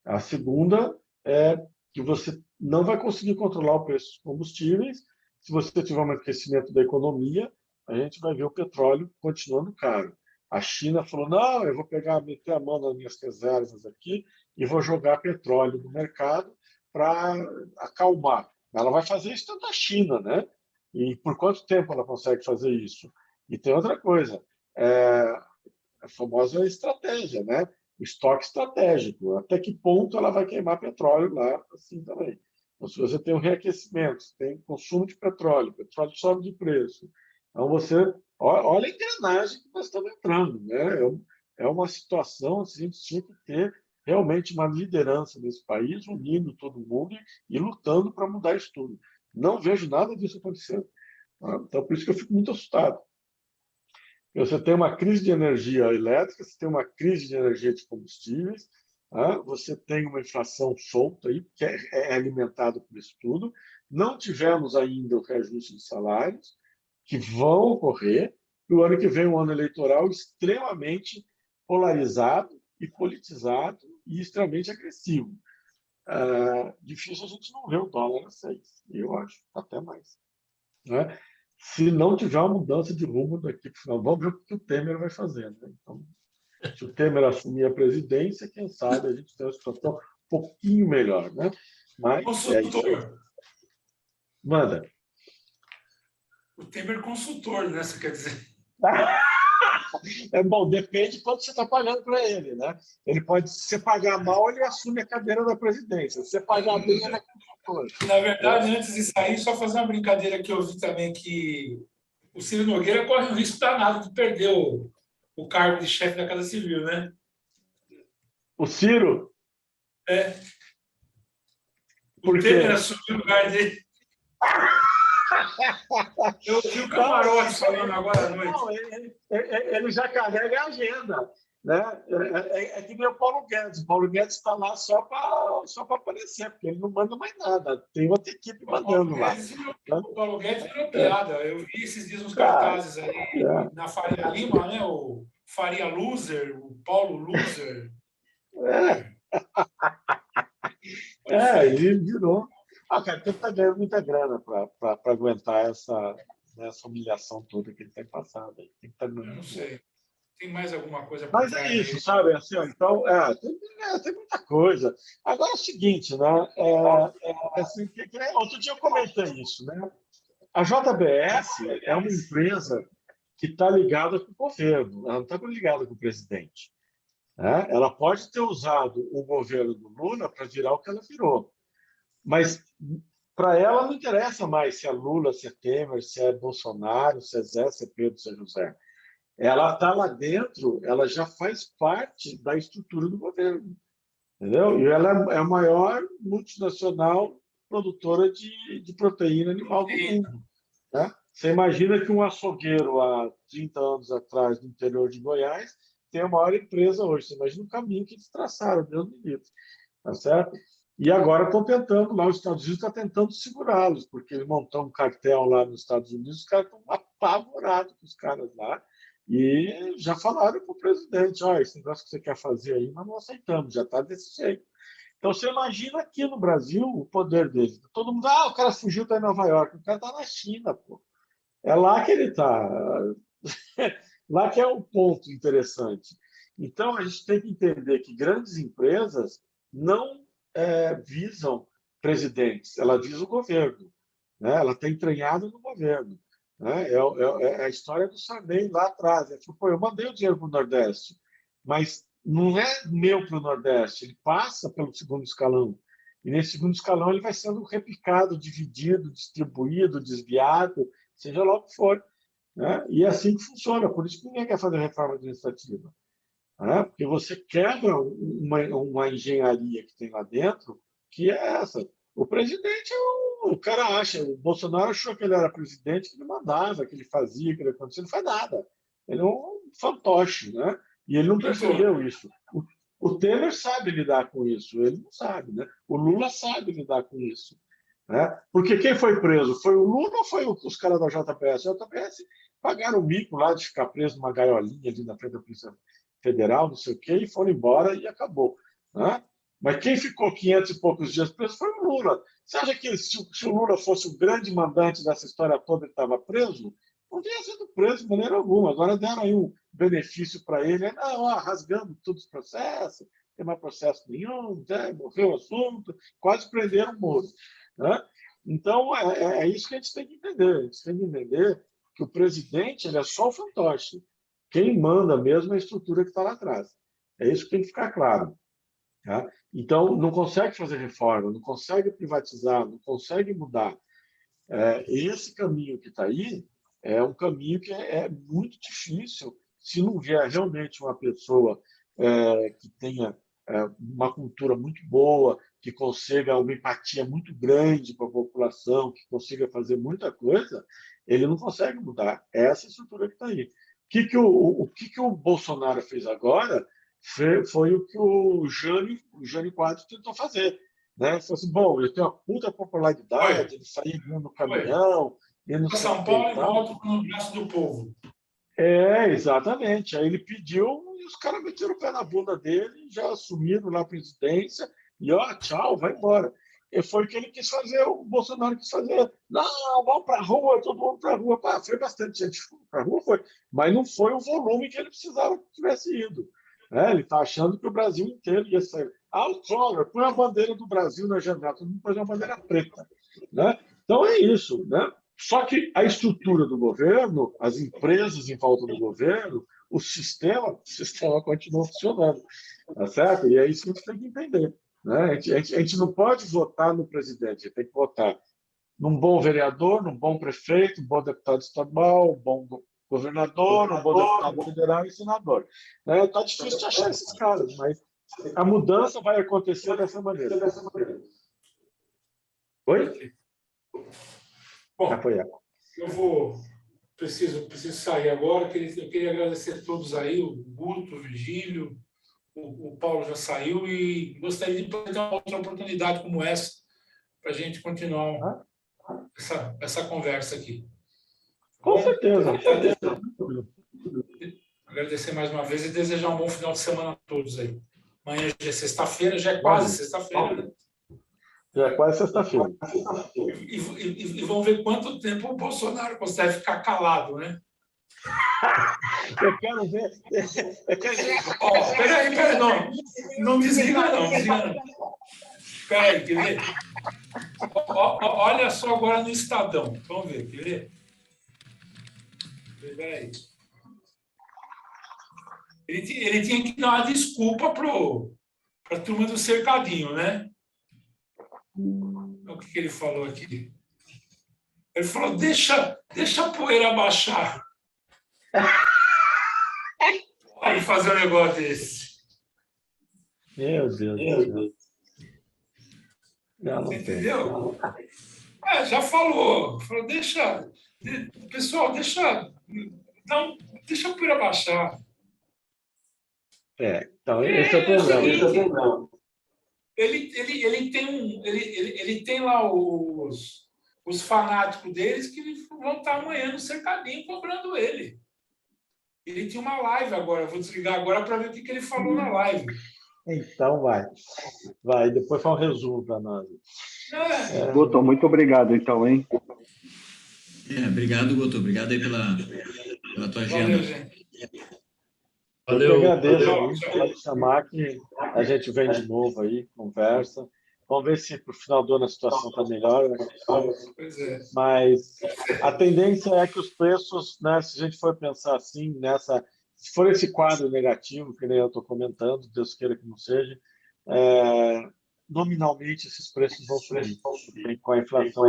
A segunda é que você não vai conseguir controlar o preço dos combustíveis. Se você tiver um aquecimento da economia, a gente vai ver o petróleo continuando caro. A China falou, não, eu vou meter a mão nas minhas reservas aqui e vou jogar petróleo no mercado para acalmar. Ela vai fazer isso dentro da China, né? E por quanto tempo ela consegue fazer isso? E tem outra coisa, a famosa estratégia, né? O estoque estratégico. Até que ponto ela vai queimar petróleo lá, assim também. Então, se você tem um reaquecimento, você tem consumo de petróleo, o petróleo sobe de preço. Então, olha a engrenagem que nós estamos entrando, né? É uma situação, assim, a gente tinha que ter realmente uma liderança nesse país, unindo todo mundo e lutando para mudar isso tudo. Não vejo nada disso acontecendo. Tá? Então, por isso que eu fico muito assustado. Você tem uma crise de energia elétrica, você tem uma crise de energia de combustíveis, tá? Você tem uma inflação solta aí, que é alimentada por isso tudo. Não tivemos ainda o reajuste de salários, que vão ocorrer, e o ano que vem um ano eleitoral extremamente polarizado e politizado e extremamente agressivo. Difícil a gente não ver o dólar a 6, eu acho, até mais, né? Se não tiver uma mudança de rumo daqui para o final. Vamos ver o que o Temer vai fazer, né? Então, se o Temer assumir a presidência, quem sabe a gente tem uma situação um pouquinho melhor, né? Mas isso aí. consultor. Manda. O Temer consultor, né? Você quer dizer? Bom, depende de quanto você está pagando para ele, né? Ele pode, se você pagar mal, ele assume a cadeira da presidência. Se você pagar bem, ele é consultor. Na verdade, antes de sair, só fazer uma brincadeira que eu vi também, que o Ciro Nogueira corre um risco danado de perder o cargo de chefe da Casa Civil, né? O Ciro? O Temer assumiu o lugar dele. Eu vi o Camarote falando agora à noite. Não, ele já carrega a agenda. né? É que nem o Paulo Guedes. O Paulo Guedes está lá só para aparecer, porque ele não manda mais nada. Tem outra equipe mandando lá. O Paulo Guedes virou piada. Eu vi esses dias uns Cara, cartazes aí na Faria Lima, né? O Faria Loser, o Paulo Loser. Ele virou. Cara, porque ele está ganhando muita grana para aguentar essa humilhação toda que ele tem passado. Tem que estar Eu não sei. Tem mais alguma coisa por Mas é trás isso, aí? sabe? Assim, ó, então, tem muita coisa. Agora é o seguinte, né? Assim, outro dia eu comentei isso, né? A JBS é uma empresa que está ligada com o governo, ela não está ligada com o presidente, né? Ela pode ter usado o governo do Lula para virar o que ela virou, mas para ela não interessa mais se é Lula, se é Temer, se é Bolsonaro, se é Zé, se é Pedro, se é José. Ela está lá dentro, ela já faz parte da estrutura do governo, entendeu? E ela é a maior multinacional produtora de proteína animal do mundo, né? Você imagina que um açougueiro há 30 anos atrás, no interior de Goiás, tem a maior empresa hoje. Você imagina o caminho que eles traçaram, Deus me livre, tá certo? E agora estão tentando, lá os Estados Unidos está tentando segurá-los, porque eles montaram um cartel lá nos Estados Unidos, os caras estão apavorados com os caras lá, e já falaram para o presidente, esse negócio que você quer fazer aí, nós não aceitamos, já está desse jeito. Então, você imagina aqui no Brasil o poder dele. Todo mundo, o cara fugiu para Nova York, o cara está na China, pô. É lá que ele está. Lá que é o ponto interessante. Então, a gente tem que entender que grandes empresas não visam presidentes, ela visa o governo, né? Ela está entranhada no governo, né? É a história do Sarney lá atrás. Ele falou, eu mandei o dinheiro para o Nordeste, mas não é meu para o Nordeste, ele passa pelo segundo escalão. E nesse segundo escalão ele vai sendo replicado, dividido, distribuído, desviado, seja lá o que for, né? E é assim que funciona. Por isso que ninguém quer fazer reforma administrativa, né? Porque você quebra uma engenharia que tem lá dentro, que é essa. O presidente o cara acha, o Bolsonaro achou que ele era presidente, que ele mandava, que ele fazia, que ele acontecia, não faz nada. Ele é um fantoche, né? E ele não percebeu isso. O Temer sabe lidar com isso, ele não sabe, né? O Lula sabe lidar com isso, né? Porque quem foi preso? Foi o Lula ou foi os caras da JBS? A JBS pagaram o mico lá de ficar preso numa gaiolinha ali na frente da Polícia Federal, não sei o quê, e foram embora e acabou, né? Mas quem ficou 500 e poucos dias preso foi o Lula. Você acha que se o Lula fosse o grande mandante dessa história toda, ele estava preso? Não tinha sido preso de maneira alguma. Agora deram aí um benefício para ele. Não, rasgando todos os processos, não tem mais processo nenhum, morreu o assunto, quase prenderam o Moro, né? Então, é isso que a gente tem que entender. A gente tem que entender que o presidente ele é só o fantoche. Quem manda mesmo é a estrutura que está lá atrás. É isso que tem que ficar claro. Tá? Então, não consegue fazer reforma, não consegue privatizar, não consegue mudar. Esse caminho que está aí é um caminho que é muito difícil se não vier realmente uma pessoa que tenha uma cultura muito boa, que consiga uma empatia muito grande para a população, que consiga fazer muita coisa, ele não consegue mudar. É essa estrutura que está aí. O que o Bolsonaro fez agora foi o que o Jânio Quadros tentou fazer. Né? Ele falou assim, bom, eu tenho uma puta popularidade, ele saía no caminhão, ele não Para sei o São que Paulo e e tal. volto no braço do povo. Exatamente. Aí ele pediu e os caras meteram o pé na bunda dele, já assumiram lá a presidência e, tchau, vai embora. E foi o que ele quis fazer, o Bolsonaro quis fazer. Não, vamos para a rua, todo mundo para a rua. Foi bastante gente para a rua, foi. Mas não foi o volume que ele precisava que tivesse ido. Ele está achando que o Brasil inteiro ia sair. O Collor, põe a bandeira do Brasil na janela, todo mundo põe uma bandeira preta. Né? Então é isso. Né? Só que a estrutura do governo, as empresas em volta do governo, o sistema continua funcionando. Tá certo? E é isso que a gente tem que entender. Né? A gente não pode votar no presidente, a gente tem que votar num bom vereador, num bom prefeito, um bom deputado estadual, um bom governador, um bom deputado federal e senador. Está difícil de achar esses caras, mas a mudança vai acontecer dessa maneira. Oi? Bom, Foi eu vou preciso sair agora. Eu queria agradecer a todos aí, o Guto, o Virgílio, o Paulo já saiu, e gostaria de ter uma outra oportunidade como essa para a gente continuar essa conversa aqui. Com certeza. Agradecer mais uma vez e desejar um bom final de semana a todos aí. Amanhã já é sexta-feira, já é quase sexta-feira, né? Já é quase sexta-feira. E vamos ver quanto tempo o Bolsonaro consegue ficar calado, né? Eu quero ver. Ó, peraí, não desliga não. Peraí, quer ver? Olha só agora no Estadão. Vamos ver, quer ver? Peraí. Ele tinha que dar uma desculpa para a turma do cercadinho, né? O que ele falou aqui? Ele falou, deixa a poeira baixar. Aí fazer um negócio desse. Meu Deus do céu. Não entendeu? Já falou. Falou, pessoal, deixa a poeira baixar. Então, esse é o problema. Ele tem lá os fanáticos deles que vão estar amanhã no cercadinho cobrando ele. Ele tinha uma live agora, vou desligar agora para ver o que ele falou na live. Então vai, depois faz um resumo para nós. Guto, muito obrigado, então, hein? Obrigado, Guto. Obrigado aí pela tua agenda. Valeu, gente. Valeu. Eu que agradeço. Pode chamar que a gente vem de novo aí, conversa. Vamos ver se para o final do ano a situação está melhor. Né? Pois é. Mas a tendência é que os preços, né, se a gente for pensar assim, se for esse quadro negativo, que nem eu estou comentando, Deus queira que não seja, nominalmente esses preços vão subir com a inflação.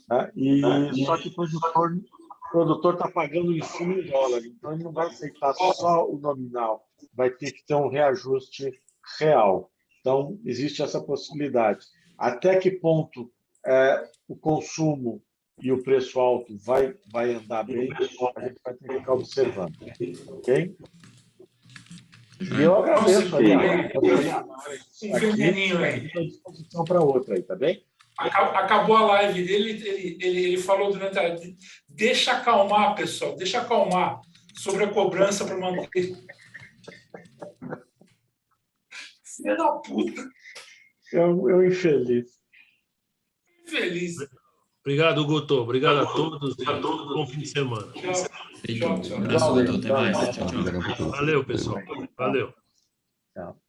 Né? Só que o produtor está pagando em cima em dólar, então ele não vai aceitar só o nominal, vai ter que ter um reajuste real. Então, existe essa possibilidade. Até que ponto o consumo e o preço alto vai andar bem, a gente vai ter que ficar observando. Ok? E eu agradeço aí. Aqui, à disposição para outra aí, tá bem? Acabou a live dele, ele falou durante a... Deixa acalmar, pessoal, deixa acalmar sobre a cobrança para manter. Filha da puta. Eu infeliz. Feliz. Obrigado, Guto. Obrigado a todos. Bom fim de semana. Tchau. Abraço, Guto. Até mais. Tchau. Valeu, pessoal. Valeu. Tchau.